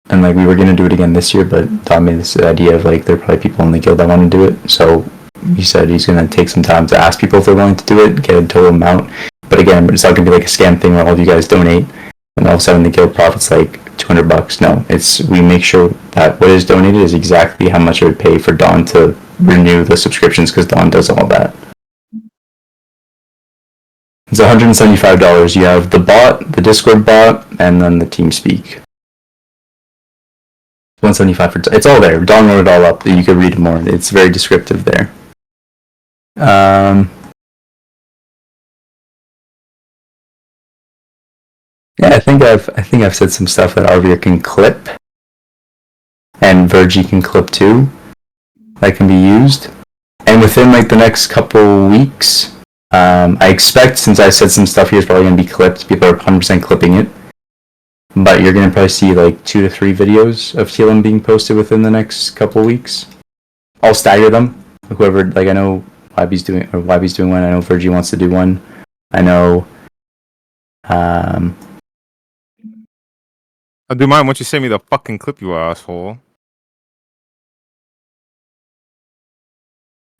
And like we were gonna do it again this year, but Tom made this idea of like there are probably people in the guild that want to do it. So he said he's gonna take some time to ask people if they're willing to do it, get a total amount. But again, it's not gonna be like a scam thing where all of you guys donate and all of a sudden the guild profits like $200. No, it's we make sure that what is donated is exactly how much it would pay for Dawn to renew the subscriptions, because Dawn does all that. It's $175. You have the bot, the Discord bot, and then the TeamSpeak. $175 for it's all there. Dawn wrote it all up. You can read more. It's very descriptive there. Yeah, I think I've said some stuff that Arvir can clip, and Virgie can clip too. That can be used, and within like the next couple weeks, I expect, since I said some stuff here is probably gonna be clipped. People are 100% clipping it, but you're gonna probably see like 2 to 3 videos of TLM being posted within the next couple weeks. I'll stagger them. Whoever, like I know YB's doing one. I know Virgie wants to do one. I know. I'll do mine once you send me the fucking clip, you asshole.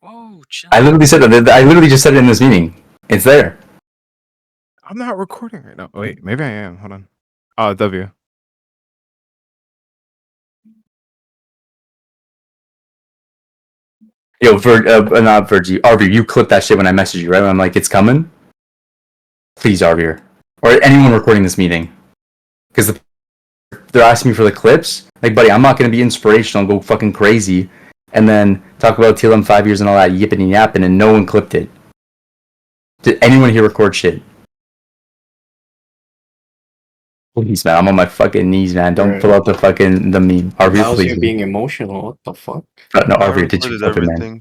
Whoa, chill. I literally said that. I literally just said it in this meeting. It's there. I'm not recording right now. Wait, maybe I am. Hold on. W. Yo, not Virgie. Arvir, you clip that shit when I message you, right? When I'm like, it's coming. Please, Arvir, or anyone recording this meeting, because they're asking me for the clips. Like, buddy, I'm not gonna be inspirational and go fucking crazy, and then talk about TLM 5 years and all that yipping and yapping, and no one clipped it. Did anyone here record shit? Please, man, I'm on my fucking knees, man. Don't pull out the fucking the meme. Arvir, please. You're being emotional. What the fuck? No, Arvir, did you clip it, man?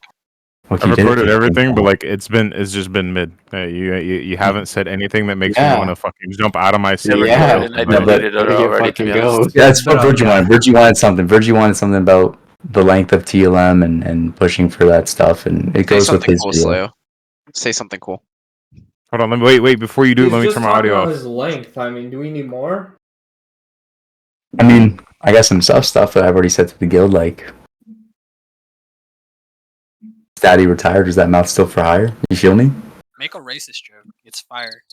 I've recorded everything, but like it's just been mid. You haven't said anything that makes me want to fucking jump out of my seat. Yeah, I deleted it already. To be honest. Yeah, that's what Virgie wanted. Virgie wanted something. Virgie wanted something about the length of TLM and pushing for that stuff, and it goes with his cool, video. Slayo. Say something cool. Hold on, let me wait. Before you do, let me turn my audio off. His length. I mean, do we need more? I mean, I got some stuff that I've already said to the guild, like Daddy retired. Is that mouth still for hire? You feel me? Make a racist joke. It's fire.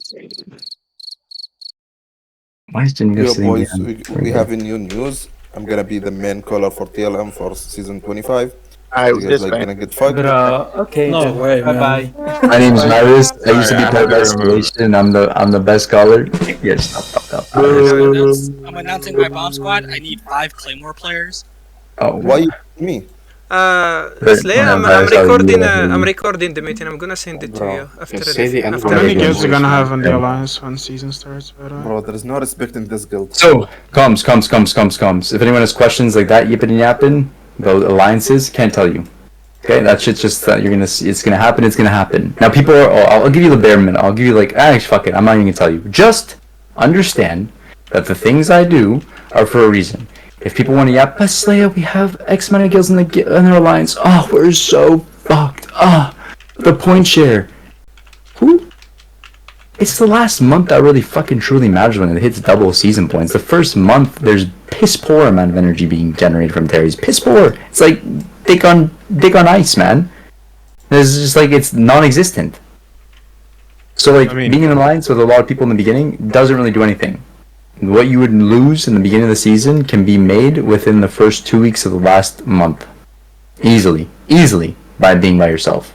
Why is Jenny Yo, sitting boys, behind? we have a new news. I'm gonna be the main caller for TLM for season 25. Alright, You guys this like way. gonna get fucked? Bro, okay. No way, bye man. bye. My name's Maris. I used to be Sorry, part of I have to remove Escalation. I'm the best caller. Yes, stop. I'm announcing my bomb squad. I need 5 Claymore players. Oh, Why you me? Slay, I'm recording the meeting. I'm gonna send it to you after How many guilds are gonna have on the alliance when season starts? Bro, there is no respect in this guild. So, comes. If anyone has questions like that, yipping and yapping, the alliances, can't tell you. Okay, that shit's just that you're gonna see. It's gonna happen. Now, people are. Oh, I'll give you the bare minute. I'll give you like, fuck it. I'm not even gonna tell you. Just understand that the things I do are for a reason. If people want to yap, but Slayer, we have X amount of guilds in their alliance. Oh, we're so fucked. The point share. Who? It's the last month that really fucking truly matters when it hits double season points. The first month, there's piss poor amount of energy being generated from Terry's. Piss poor. It's like dick on ice, man. It's just like it's non-existent. So like being in an alliance with a lot of people in the beginning doesn't really do anything. What you would lose in the beginning of the season can be made within the first 2 weeks of the last month. Easily by being by yourself.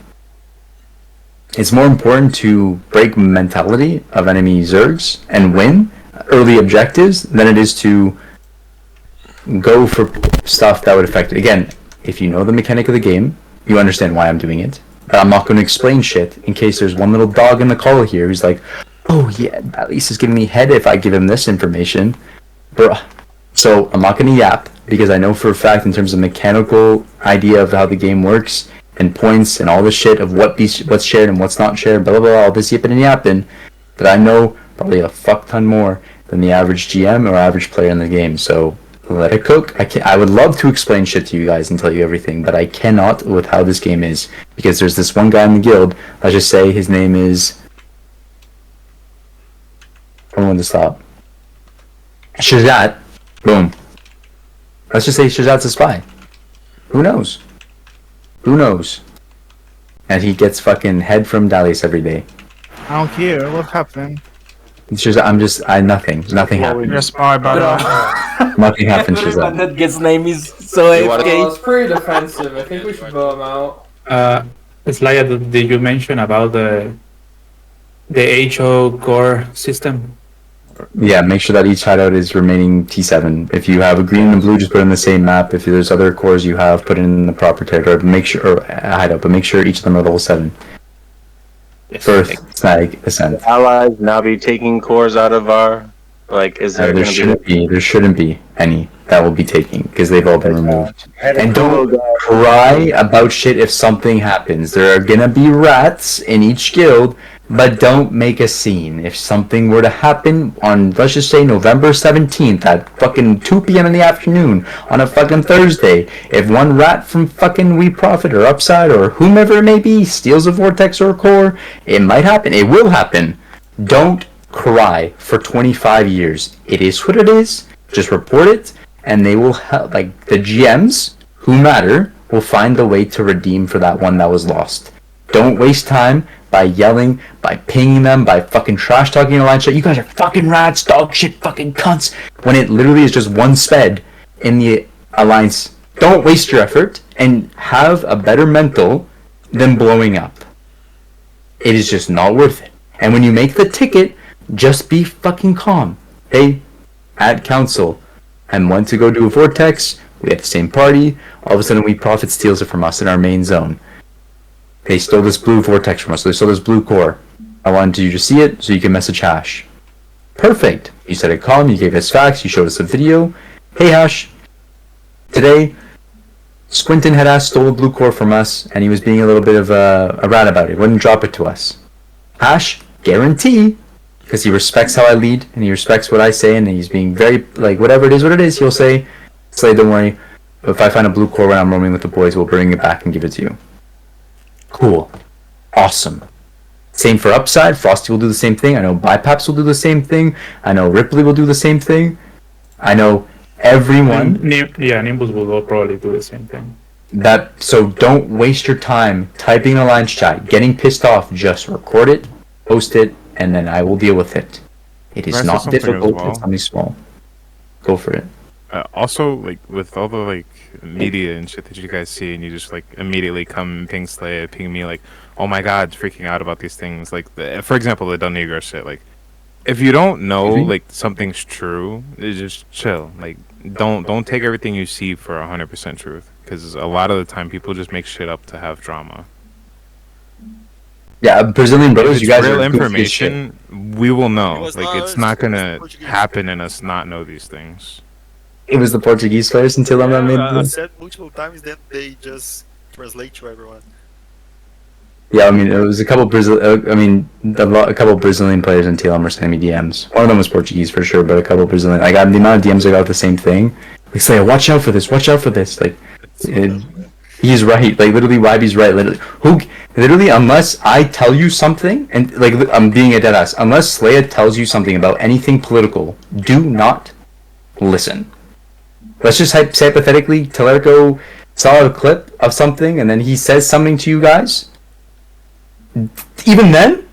It's more important to break mentality of enemy Zergs and win early objectives than it is to go for stuff that would affect it. Again, if you know the mechanic of the game, you understand why I'm doing it. But I'm not going to explain shit in case there's one little dog in the call here who's like, oh yeah, at least he's giving me head if I give him this information. Bruh. So I'm not going to yap because I know for a fact in terms of mechanical idea of how the game works and points and all the shit of what's shared and what's not shared, blah blah blah, all this yipping and yapping, that I know probably a fuck ton more than the average GM or average player in the game. So let it cook. I would love to explain shit to you guys and tell you everything, but I cannot with how this game is because there's this one guy in the guild. Let's just say his name is. I want to stop. Shazat. Boom. Let's just say Shazat's a spy. Who knows? And he gets fucking head from Dalius every day. I don't care. What happened? Nothing happened. You're a spy, by the way. Nothing happened, Shazat. That guy's name is so It's pretty defensive. I think we should blow him out. Slayer, did you mention about the HO core system? Yeah, make sure that each hideout is remaining T7. If you have a green and a blue, just put it in the same map. If there's other cores you have, put it in the proper territory. But make sure, or hideout, but make sure each of them are level 7. Yes. First snag ascent. Allies now be taking cores out of our is there There shouldn't be any that will be taken because they've all been removed. And don't cry about shit if something happens. There are gonna be rats in each guild. But don't make a scene. If something were to happen on, let's just say, November 17th at fucking 2 p.m. in the afternoon on a fucking Thursday, if one rat from fucking We Profit or Upside or whomever it may be steals a Vortex or a core, it might happen. It will happen. Don't cry for 25 years. It is what it is. Just report it, and they will help. Like, the GMs, who matter, will find the way to redeem for that one that was lost. Don't waste time by yelling, by pinging them, by fucking trash talking your line shit. You guys are fucking rats, dog shit, fucking cunts. When it literally is just one sped in the alliance. Don't waste your effort and have a better mental than blowing up. It is just not worth it. And when you make the ticket, just be fucking calm. Hey, at council, I'm one to go do a Vortex. We have the same party. All of a sudden, We Profit steals it from us in our main zone. They stole this blue Vortex from us. So they stole this blue core. I wanted you to see it so you can message Hash. Perfect. You said it calm. You gave us facts. You showed us a video. Hey Hash. Today, Squinton had asked stole a blue core from us, and he was being a little bit of a rat about it. Wouldn't drop it to us. Hash, guarantee, because he respects how I lead and he respects what I say, and he's being very whatever it is, he'll say, Slay, don't worry. If I find a blue core when I'm roaming with the boys, we'll bring it back and give it to you. Cool. Awesome. Same for Upside. Frosty will do the same thing. I know Bipaps will do the same thing. I know Ripley will do the same thing. I know everyone. Yeah, Nimbus will probably do the same thing. So don't waste your time typing in a Alliance chat, getting pissed off. Just record it, post it, and then I will deal with it. It is Can I say not something as difficult. well? It's something small. Go for it. Also, like with all the like media and shit that you guys see, and you just like immediately come ping Slay, ping me like, oh my god, freaking out about these things. Like, for example, the Don Negro shit. Like, if you don't know like something's true, just chill. Like, don't take everything you see for 100% truth, because a lot of the time people just make shit up to have drama. Yeah, Brazilian If brothers, it's you guys real are goofy as shit. information, we will know. was Like, not it's us, not it was gonna Portuguese. happen and us not know these things. It was the Portuguese players until that made I this. said multiple times that they just translate to everyone. Yeah, I mean, it was a couple a couple Brazilian players in TLM were sending me DMs. One of them was Portuguese for sure, but a couple Brazilian. I got the amount of DMs I got the same thing. They say, "Watch out for this! Watch out for this!" Like, he's right. Like, literally, YB's right. Literally, unless I tell you something, and like, I'm being a deadass. Unless Slaya tells you something about anything political, do not listen. Let's just say hypothetically, Telerico saw a clip of something, and then he says something to you guys. Even then,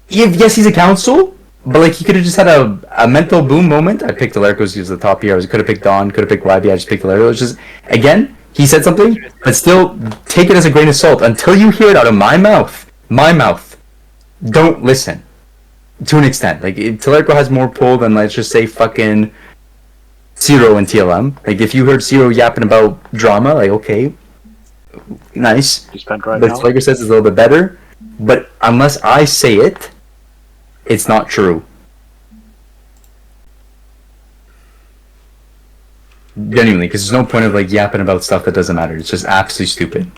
yes, he's a council, but like he could have just had a mental boom moment. I picked Telerico because he was the top here. I could have picked Don, could have picked YB. I just picked Telerico. It's just, again, he said something, but still take it as a grain of salt until you hear it out of my mouth. My mouth. Don't listen. To an extent, like Telerico has more pull than, let's just say, fucking Zero in TLM. Like, if you heard Zero yapping about drama, like, okay, nice. But Telerico says it's a little bit better. But unless I say it, it's not true. Genuinely, because there's no point of like yapping about stuff that doesn't matter. It's just absolutely stupid.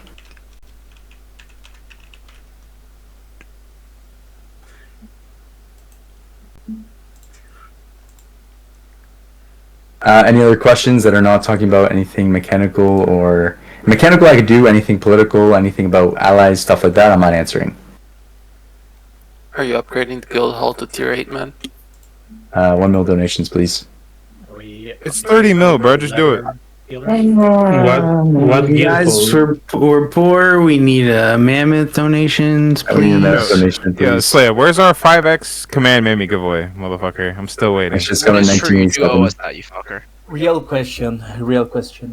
Any other questions that are not talking about anything mechanical or mechanical? I could do anything political, anything about allies, stuff like that. I'm not answering. Are you upgrading the guild hall to tier 8, man? 1 mil donations, please. It's 30 mil, bro. Just do it. What Guys, we're poor. We need mammoth donations, I mean, please. that's donation, Yeah, please. Slayer, where's our 5x command made me giveaway, motherfucker? I'm still waiting. It's just coming 1987. that, you fucker? Real question,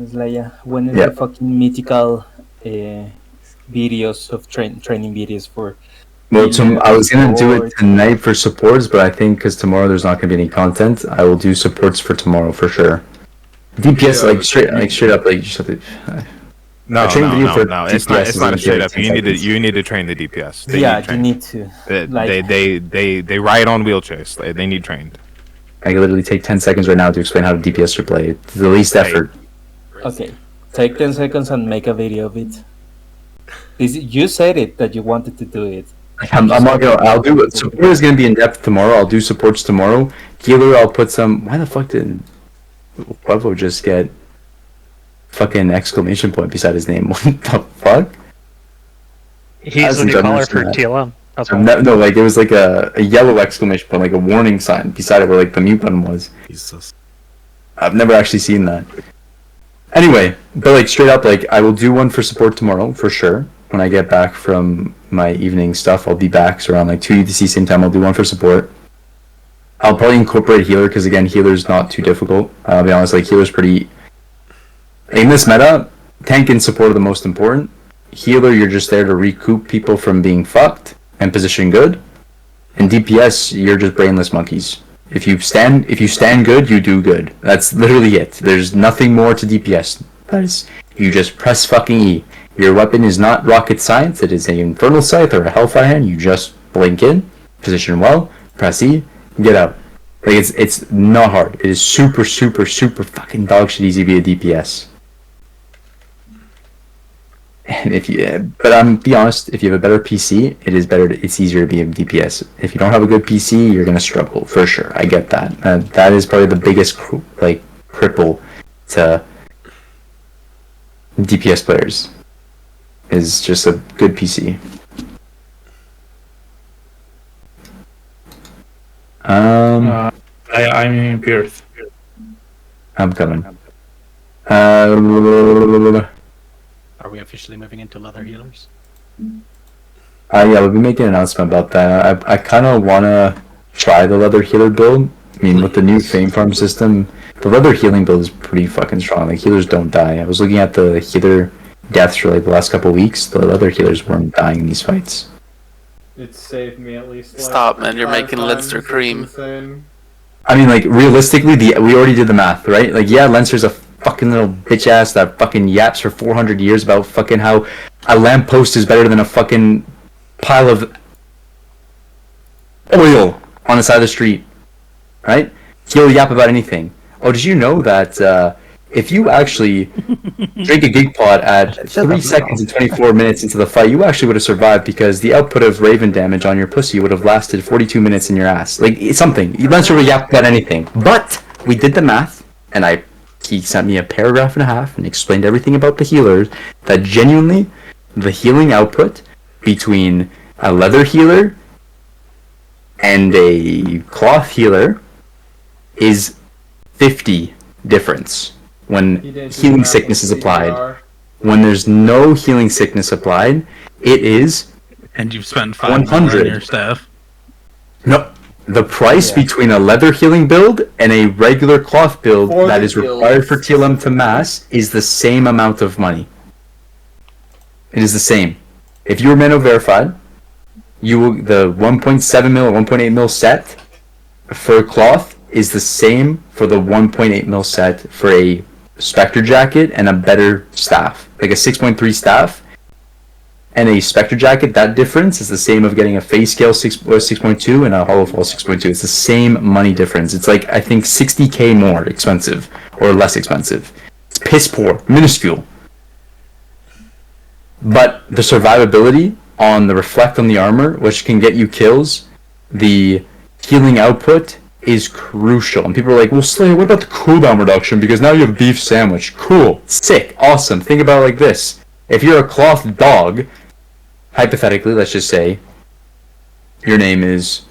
Slaya. When is Yeah. the fucking mythical videos of training videos for? Well, I was gonna do it tonight for supports, but I think because tomorrow there's not gonna be any content, I will do supports for tomorrow for sure. DPS, Yeah, like straight up, like you just have to. No, I trained you for It's DPS not. It's not a is straight like up. 10 You seconds. need to train the DPS. They Yeah, need you training. need to. They ride on wheelchairs. They need trained. I can literally take 10 seconds right now to explain how to DPS should play. It's the least effort. Okay, take 10 seconds and make a video of it. You said it that you wanted to do it. I'm not gonna. I'll do it. Support is gonna be in depth tomorrow. I'll do supports tomorrow. Healer, I'll put some. Why the fuck did Quavo just get fucking exclamation point beside his name? What the fuck? He's the new caller for TLM. That's why. No, like it was like a yellow exclamation point, like a warning sign beside it where like the mute button was. Jesus. I've never actually seen that. Anyway, but like straight up, like I will do one for support tomorrow for sure. When I get back from my evening stuff, I'll be back. So around like 2 UTC same time, I'll do one for support. I'll probably incorporate healer because again, healer's not too difficult. I'll be honest, like healer's pretty. In this meta, tank and support are the most important. Healer, you're just there to recoup people from being fucked and position good. And DPS, you're just brainless monkeys. If you stand good, you do good. That's literally it. There's nothing more to DPS. You just press fucking E. Your weapon is not rocket science. It is an infernal scythe or a hellfire hand. You just blink in, position well, press E, get out. Like it's not hard. It is super super fucking dog shit easy to be a DPS. And but I'm be honest, if you have a better PC, it's easier to be a DPS. If you don't have a good PC, you're gonna struggle for sure. I get that. That is probably the biggest cripple to DPS players. Is just a good PC. I'm in Perth. I'm coming. Are we officially moving into leather healers? Yeah, we'll be making an announcement about that. I kind of want to try the leather healer build. I mean, with the new Fame Farm system, the leather healing build is pretty fucking strong. Like, healers don't die. I was looking at the healer deaths for like the last couple weeks. The leather healers weren't dying in these fights. It saved me at least. Like, Stop, man! You're 5 making times. Leinster It's cream. insane. I mean, like, realistically, we already did the math, right? Like, yeah, Leinster's a fucking little bitch ass that fucking yaps for 400 years about fucking how a lamppost is better than a fucking pile of oil on the side of the street, right? He'll yap about anything. Oh, did you know that if you actually drink a Geek Pod at 3 seconds and 24 minutes into the fight, you actually would have survived because the output of Raven damage on your pussy would have lasted 42 minutes in your ass. Like, it's something. You don't really yap about anything. But we did the math, and he sent me a paragraph and a half and explained everything about the healers, that genuinely the healing output between a leather healer and a cloth healer is 50 difference when He didn't do healing that sickness is with applied. CDR. When there's no healing sickness applied, it is And you've spent 5 100. on your staff. no. The price between a leather healing build and a regular cloth build For that the is required for guilds. TLM to mass is the same amount of money. It is the same. If you were Mano verified, you will, the 1.7 mil or 1.8 mil set for cloth is the same for the 1.8 mil set for a Spectre jacket and a better staff, like a 6.3 staff and a Spectre jacket. That difference is the same of getting a Phase Scale 6.2 and a Hollow Fall 6.2. It's the same money difference. It's like, I think 60k more expensive or less expensive. It's piss poor, minuscule. But the survivability on the Reflect on the armor, which can get you kills, the healing output is crucial. And people are like, well, Slayer, what about the cooldown reduction? Because now you have beef sandwich. Cool. Sick. Awesome. Think about it like this. If you're a cloth dog, hypothetically, let's just say, your name is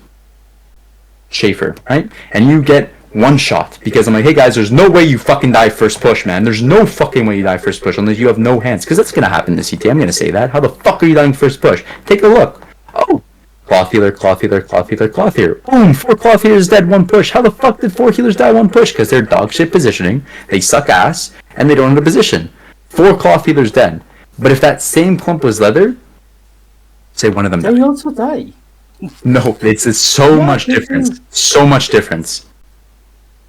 Schaefer, right? And you get one shot because I'm like, hey guys, there's no way you fucking die first push, man. There's no fucking way you die first push unless you have no hands. Because that's gonna happen in the CT. I'm gonna say that. How the fuck are you dying first push? Take a look. Oh, cloth healer, cloth healer, cloth healer, cloth healer. Boom, 4 cloth healers dead, 1 push. How the fuck did 4 healers die 1 push? Because they're dog shit positioning, they suck ass, and they don't have a position. 4 cloth healers dead. But if that same clump was leather, say one of them died. They also die. No, it's so Yeah, much they difference. do. So much difference.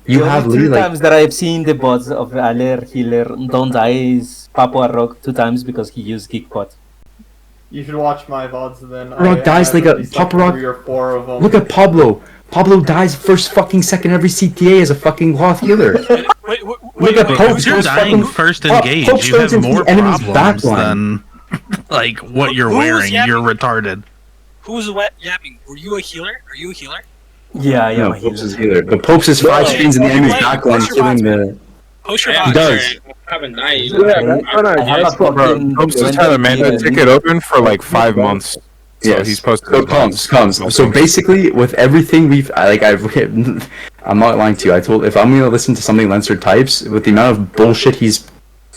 You The have only 2 literally like, times that I've seen the bots of Aller Healer don't die is Papua Rock 2 times because he used Geekpot. You should watch my VODs then. Rock dies like at a least Papa Rock. 3 or 4 of them. Look at Pablo. Pablo dies first fucking second every CTA as a fucking cloth healer. Wait, Look at Popes. If you're goes dying fucking- first Pop- engage, Popes you goes have into more the enemy's problems backline. than like what you're Who's wearing. yapping? You're retarded. Who's yapping? Were you a healer? Are you a healer? Yeah, I am No, a Popes is healer. healer. But Popes is 5 Wait, screens in the wait, enemy's wait, backline what's your killing box? the... Post your Yeah, box. does. I haven't died. I have a fucking Popes just had a mandate ticket open for like 5 months. So Yes. he's posted. So comes. So basically, with everything I've written, I'm not lying to you. I told, if I'm gonna listen to something Leinster types, with the amount of bullshit he's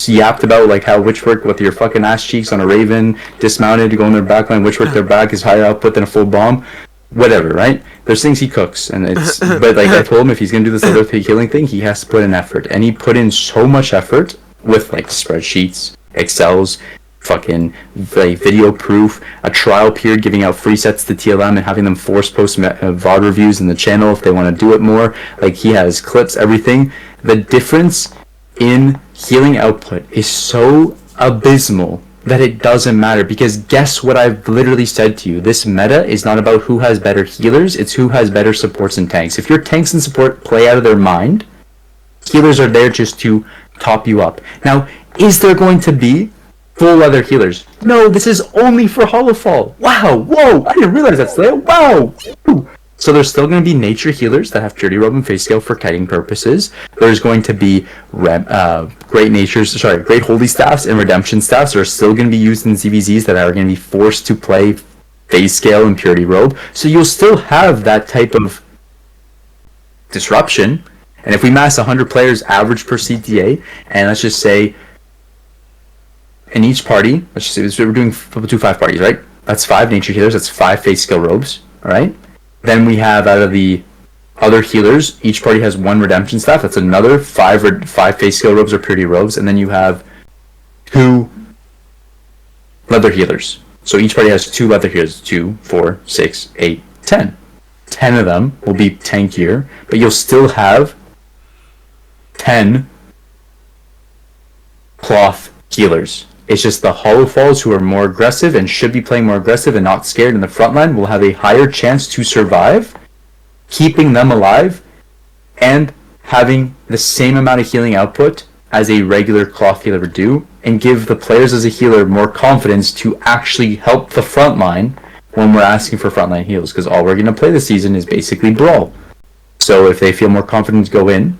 yapped about, like how Witchwork with your fucking ass cheeks on a Raven, dismounted, go in their backline, Witchwork their back is higher output than a full bomb. Whatever, right? There's things he cooks, and it's. But like I told him, if he's gonna do this other healing thing, he has to put in effort, and he put in so much effort with like spreadsheets, Excels, fucking like video proof, a trial period, giving out free sets to TLM and having them force post VOD reviews in the channel if they want to do it more. Like, he has clips, everything. The difference in healing output is so abysmal that it doesn't matter, because guess what I've literally said to you, this meta is not about who has better healers, it's who has better supports and tanks. If your tanks and support play out of their mind, healers are there just to top you up. Now, is there going to be full leather healers? No, this is only for Hollowfall. Wow, whoa, I didn't realize that's there. Wow. Ooh. So there's still going to be nature healers that have Purity Robe and Face Scale for kiting purposes. There's going to be great holy staffs and redemption staffs that are still going to be used in ZVZs that are going to be forced to play Face Scale and Purity Robe. So you'll still have that type of disruption. And if we mass 100 players average per CTA, and let's just say in each party, let's just say so we're doing 5 parties, right? That's 5 nature healers, that's 5 face skill robes, alright? Then we have out of the other healers, each party has 1 redemption staff, that's another 5 face skill robes or purity robes, and then you have 2 leather healers. So each party has 2 leather healers, 2, 4, 6, 8, 10. 10 of them will be tankier, but you'll still have 10 cloth healers. It's just the Hollow Falls who are more aggressive and should be playing more aggressive and not scared in the front line will have a higher chance to survive, keeping them alive, and having the same amount of healing output as a regular cloth healer would do, and give the players as a healer more confidence to actually help the front line when we're asking for frontline heals, because all we're going to play this season is basically Brawl. So if they feel more confident to go in,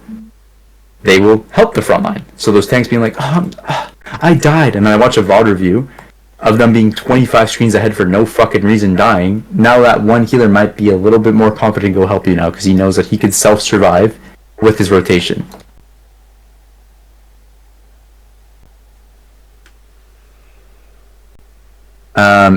they will help the front line. So those tanks being like, I died, and then I watch a VOD review of them being 25 screens ahead for no fucking reason dying, now that one healer might be a little bit more confident to go help you now, because he knows that he could self-survive with his rotation.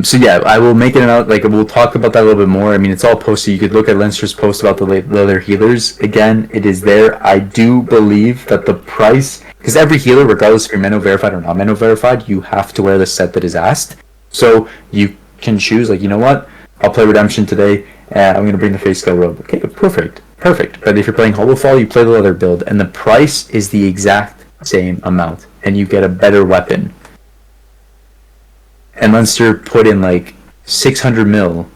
So yeah, I will make it out, like, we'll talk about that a little bit more. I mean, it's all posted. You could look at Leinster's post about the leather healers. Again, it is there. I do believe that the price, because every healer, regardless if you're Meno verified or not Meno verified, you have to wear the set that is asked. So you can choose, like, you know what, I'll play Redemption today, and I'm going to bring the face skill robe. Okay, perfect. But if you're playing Hollow Fall, you play the leather build, and the price is the exact same amount, and you get a better weapon. And Leinster put in like 600 mil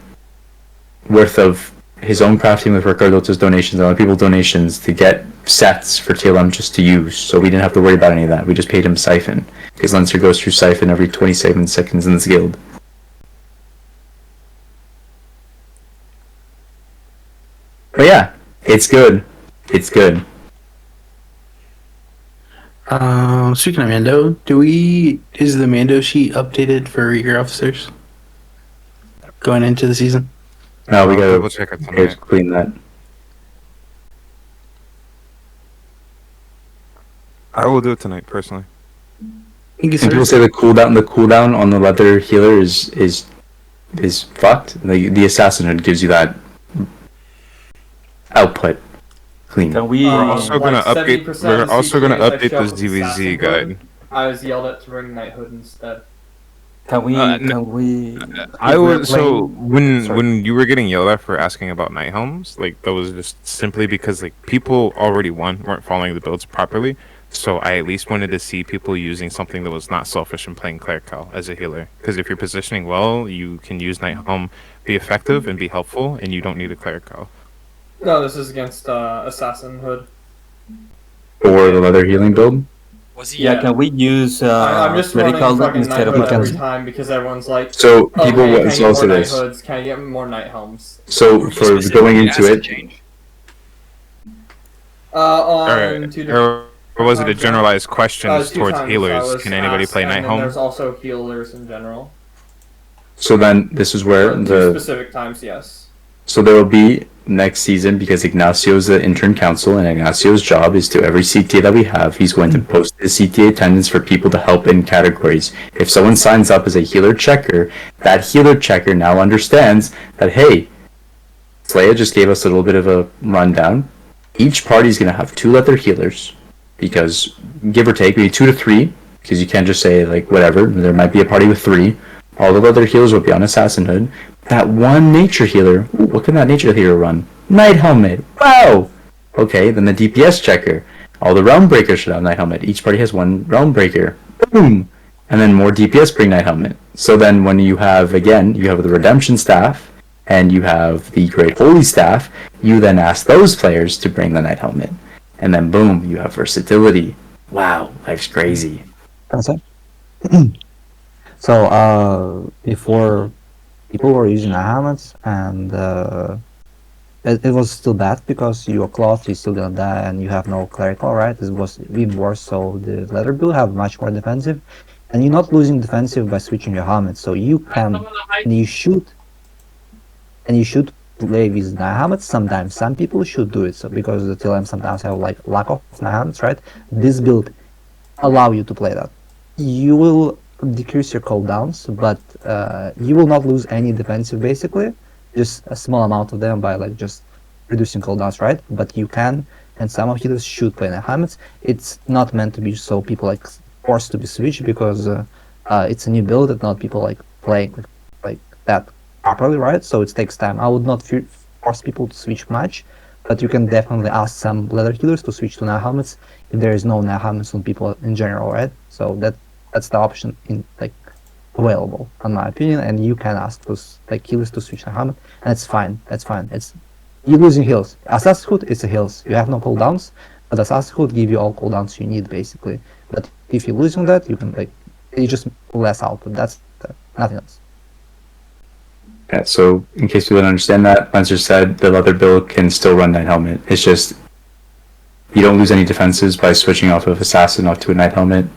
worth of his own crafting with Ricardo's donations and other people's donations to get sets for TLM just to use. So we didn't have to worry about any of that. We just paid him Siphon, because Leinster goes through Siphon every 27 seconds in this guild. But yeah, it's good. It's good. Speaking of Mando, is the Mando sheet updated for your officers going into the season? No, we gotta double check it tonight. clean that. I will do it tonight personally. Thank you, And people sir. say the cooldown on the leather healer is fucked. The assassin hood gives you that output clean. Can we? We're also gonna like update. 70% We're of also gonna CTAs I update the shoved ZVZ assassin guide. hood. I was yelled at to bring knighthood instead. Can we? I if we're was so playing- Sorry. when you were getting yelled at for asking about night helms, like that was just simply because like people already weren't following the builds properly. So I at least wanted to see people using something that was not selfish and playing clerical as a healer. Because if you're positioning well, you can use night helm, be effective and be helpful, and you don't need a clerical. No, this is against assassin hood. Or the leather healing build. Was he? Yeah, can we use I'm just running medical fucking instead of knighthood every mechanics? time because everyone's like, So people okay, will can I also get more this. knighthoods? Can I get more night helms? So for going into it, On two different. Or was it a times, generalized questions two towards times I healers? was Can anybody asked, play and night then helm? There's also healers in general. so then this is where Two the specific times, yes. so there will be next season, because Ignacio's the intern council, and Ignacio's job is to every CTA that we have, he's going to post the CTA attendance for people to help in categories. If someone signs up as a healer checker, that healer checker now understands that, hey, Slaya just gave us a little bit of a rundown. Each party is going to have 2 leather healers, because give or take, maybe 2 to 3, because you can't just say like whatever. There might be a party with 3. All the leather healers will be on assassin hood. That one nature healer, ooh, what can that nature healer run? Night helmet. Wow. Okay, then the DPS checker. All the realm breakers should have night helmet. Each party has 1 realm breaker. Boom. And then more DPS bring night helmet. So then when you have, again, you have the redemption staff and you have the great holy staff, you then ask those players to bring the night helmet. And then boom, you have versatility. Wow, life's crazy. That's it. So before people were using helmets, and it was still bad because your cloth is still gonna die and you have no clerical, right? It was even worse. So the leather build have much more defensive, and you're not losing defensive by switching your helmet. So you can and you should play with Nine helmets. Sometimes some people should do it, so because the TLM sometimes have like lack of Nine helmets, right? This build allow you to play that. You will decrease your cooldowns, but you will not lose any defensive basically, just a small amount of them by like just reducing cooldowns, right? But you can, and some of healers should play Nine helmets. It's not meant to be so people like forced to be switched because it's a new build and not people like playing like that properly, right? So it takes time. I would not force people to switch much, but you can definitely ask some leather healers to switch to Nine helmets if there is no Nine helmets on people in general, right? So that's the option in like available, in my opinion, and you can ask those like healers to switch Nine helmet, and it's fine. That's fine. It's you're losing heals. Assassin's Hood is a heals. You have no cooldowns, but Assassin's Hood give you all cooldowns you need basically. But if you're losing that, you can like you just less output. That's nothing else. Yeah, so in case people don't understand that, Lancer said the leather build can still run Night Helmet. It's just you don't lose any defenses by switching off of Assassin off to a Night Helmet.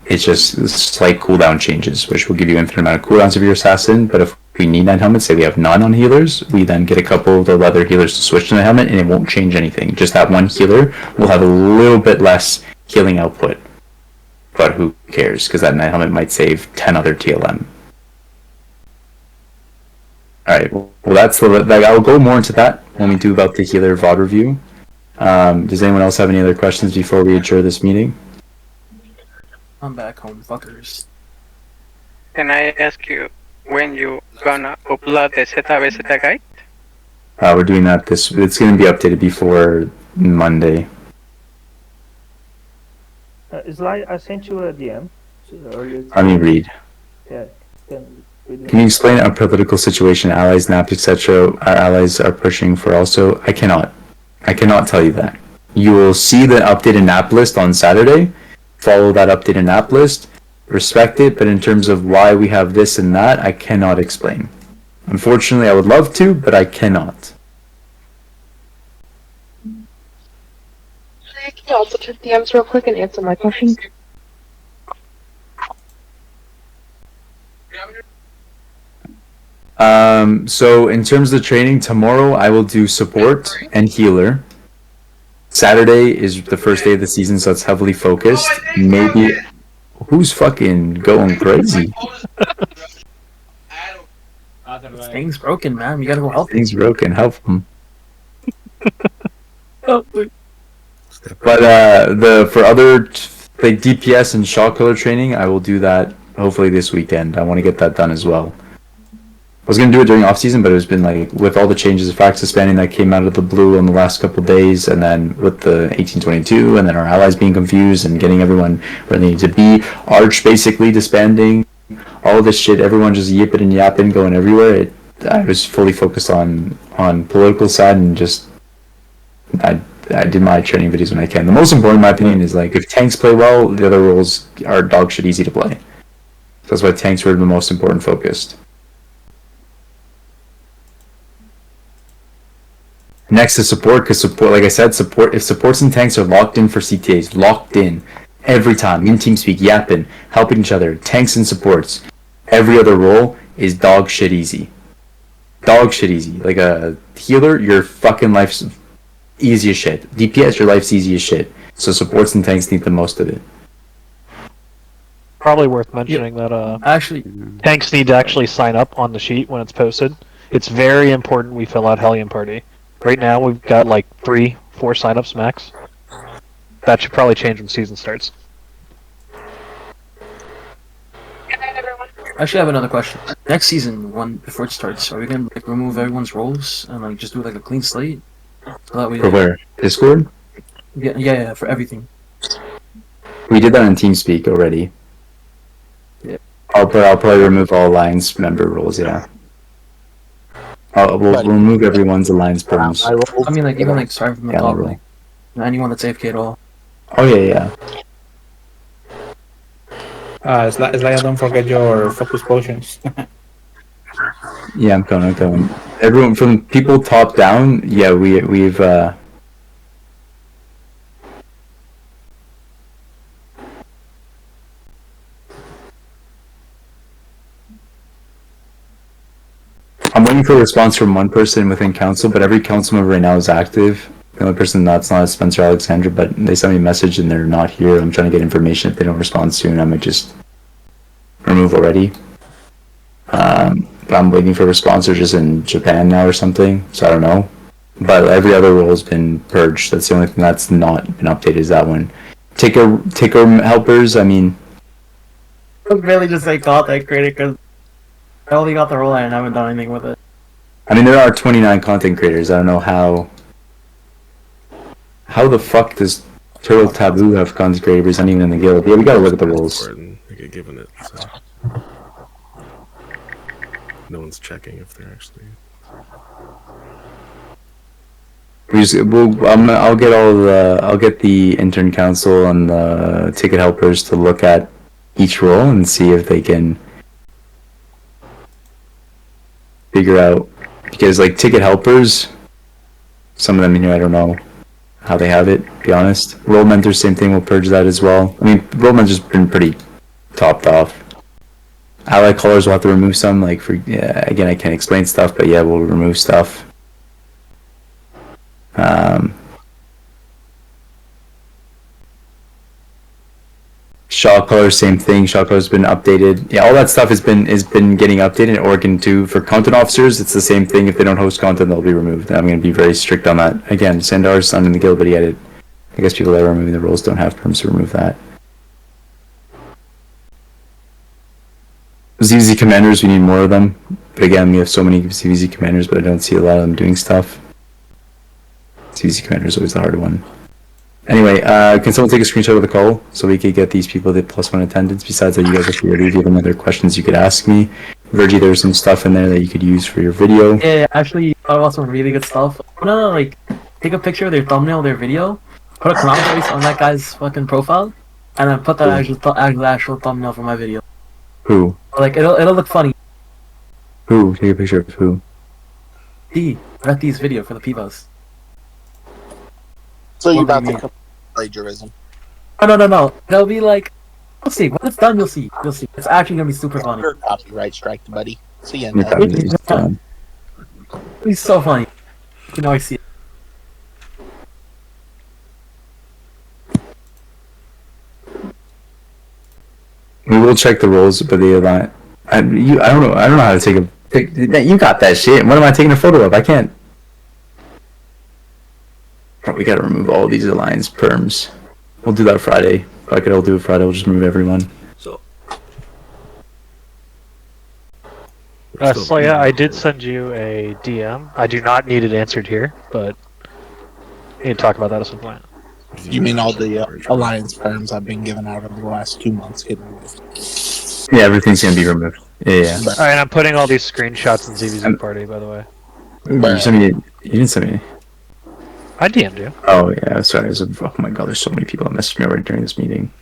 It's just slight cooldown changes, which will give you infinite amount of cooldowns of your Assassin, but if we need Night Helmet, say we have none on healers, we then get a couple of the leather healers to switch to Night Helmet, and it won't change anything. Just that one healer will have a little bit less healing output. But who cares, because that Night Helmet might save 10 other TLM. Alright, well that's I'll go more into that when we do about the healer VOD review. Does anyone else have any other questions before we adjourn this meeting? I'm back home, fuckers. Can I ask you when you gonna upload the ZBZ guide? We're doing that it's going to be updated before Monday. I sent you a DM earlier. Let me read. Yeah. Can you explain our political situation, allies, NAP, etc. our allies are pushing for also? I cannot tell you that. You will see the updated NAP list on Saturday. Follow that updated NAP list. Respect it, but in terms of why we have this and that, I cannot explain. Unfortunately, I would love to, but I cannot. Can you also check DMs real quick and answer my question? So in terms of the training, tomorrow I will do support and healer. Saturday is the first day of the season, so it's heavily focused. Maybe who's fucking going crazy? Thing's broken, man. You gotta go help. Things broken. Help him. Oh, But for other like DPS and shot killer training, I will do that hopefully this weekend. I want to get that done as well. I was going to do it during off season, but it's been like with all the changes of fact suspending that came out of the blue in the last couple of days, and then with the 1822, and then our allies being confused and getting everyone where they need to be, Arch basically disbanding, all of this shit, everyone just yipping and yapping, going everywhere. I was fully focused on political side and just I did my training videos when I can. The most important, in my opinion, is like if tanks play well, the other roles are dog shit easy to play. So that's why tanks were the most important focused. Next is support, because support, like I said, if supports and tanks are locked in for CTAs, locked in every time, in TeamSpeak, yapping, helping each other, tanks and supports, every other role is dog shit easy. Dog shit easy. Like a healer, your fucking life's easy as shit. DPS, your life's easy as shit. So supports and tanks need the most of it. Probably worth mentioning that actually, tanks need to actually sign up on the sheet when it's posted. It's very important we fill out Hellion Party. Right now we've got like 3-4 signups max. That should probably change when season starts. I actually have another question. Next season, before it starts, are we gonna like remove everyone's roles and like just do like a clean slate? So that we, For where? Discord? Yeah, for everything. We did that in TeamSpeak already. Yeah. I'll probably remove all Alliance member roles, yeah. We'll remove everyone's Alliance perms. I mean, like even like starting from the Yeah, top, roll. like anyone that's AFK at all. Oh yeah. Slayer, don't forget your focus potions. Yeah, I'm going. Everyone from people top down, yeah, we've I'm waiting waiting for a response from one person within council, but every council member right now is active. The only person that's not is Spencer Alexander, but they sent me a message and they're not here. I'm trying to get information. If they don't respond soon, I might just remove already. But I'm waiting for a response. They're just in Japan now or something, so I don't know. But every other role has been purged. That's the only thing that's not been updated is that one. Ticker helpers, I mean... I'm really just say content creator because I only got the role and I haven't done anything with it. I mean, there are 29 content creators. I don't know how... How the fuck does Turtle Taboo have content creators and even in the guild? Yeah, we gotta look at the roles. They get given it, so. No one's checking if they're actually. I'll get the intern council and the ticket helpers to look at each role and see if they can figure out, because like ticket helpers, some of them in here I don't know how they have it, to be honest. Role mentors, same thing, we'll purge that as well. I mean, role mentors been pretty topped off. Ally callers will have to remove some, like for again I can't explain stuff, but yeah, we'll remove stuff. Shaw color, same thing. Shaw color's been updated. Yeah, all that stuff has been getting updated. Oregon too. For content officers, it's the same thing. If they don't host content, they'll be removed. I'm going to be very strict on that. Again, Sandar's not in the guild, but he had it. I guess people that are removing the roles don't have perms to remove that. ZVZ commanders, we need more of them. But again, we have so many ZVZ commanders, but I don't see a lot of them doing stuff. ZVZ commander is always the hard one. Anyway, can someone take a screenshot of the call so we could get these people the +1 attendance? Besides that, you guys are free to give them other questions you could ask me. Virgie, there's some stuff in there that you could use for your video. Yeah, actually, I thought about some really good stuff. I'm gonna like take a picture of their thumbnail, their video, put a clown face on that guy's fucking profile, and then put that actual thumbnail for my video. Who? Like it'll look funny. Who? Take a picture of who? Retti's video for the Pivos. So you're about to come plagiarism. Oh, no. They'll be like, we'll see. When it's done, you'll see. You'll see. It's actually gonna be super funny. You're copyright strike, buddy. See ya. It's so funny. You know, I see it. We will check the roles, but the line. I don't know how to take a pic. You got that shit. What am I taking a photo of? I can't. We gotta remove all these alliance perms. We'll do that Friday. Fuck it, I'll do it Friday. We'll just remove everyone. So. Slaya, I did send you a DM. I do not need it answered here, but we need to talk about that at some point. You mean all the alliance firms I've been given out over the last 2 months get removed? Yeah, everything's gonna be removed. Yeah. Alright, I'm putting all these screenshots in ZVZ Party, by the way. You sent me. You didn't send me. I DM'd you. Oh yeah, sorry. Oh my god, there's so many people that messaged me already during this meeting.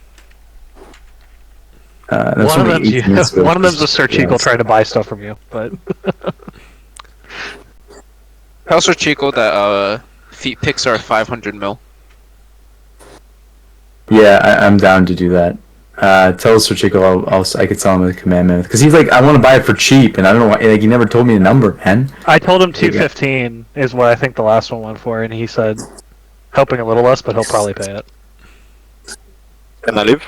One of them's a Sir Chico trying to buy stuff from you, but. Tell Sir Chico that feet pics are 500 mil. Yeah, I'm down to do that. Tell Sir Chico I could sell him a commandment because he's like, I want to buy it for cheap, and I don't know why. Like, he never told me a number, man. I told him 215 is what I think the last one went for, and he said hoping a little less, but he'll probably pay it. Can I leave?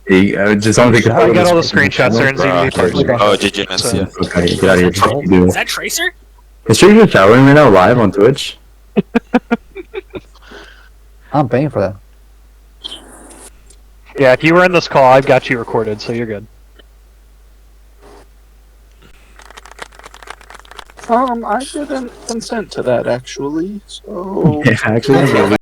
I got all the screenshots there in ZVZ Party. Oh, GGNS, yeah. Okay, get out of here. Is that Tracer? Is Tracer showering right now live on Twitch? I'm paying for that. Yeah, if you were in this call, I've got you recorded, so you're good. I didn't consent to that, actually, so... Yeah, actually,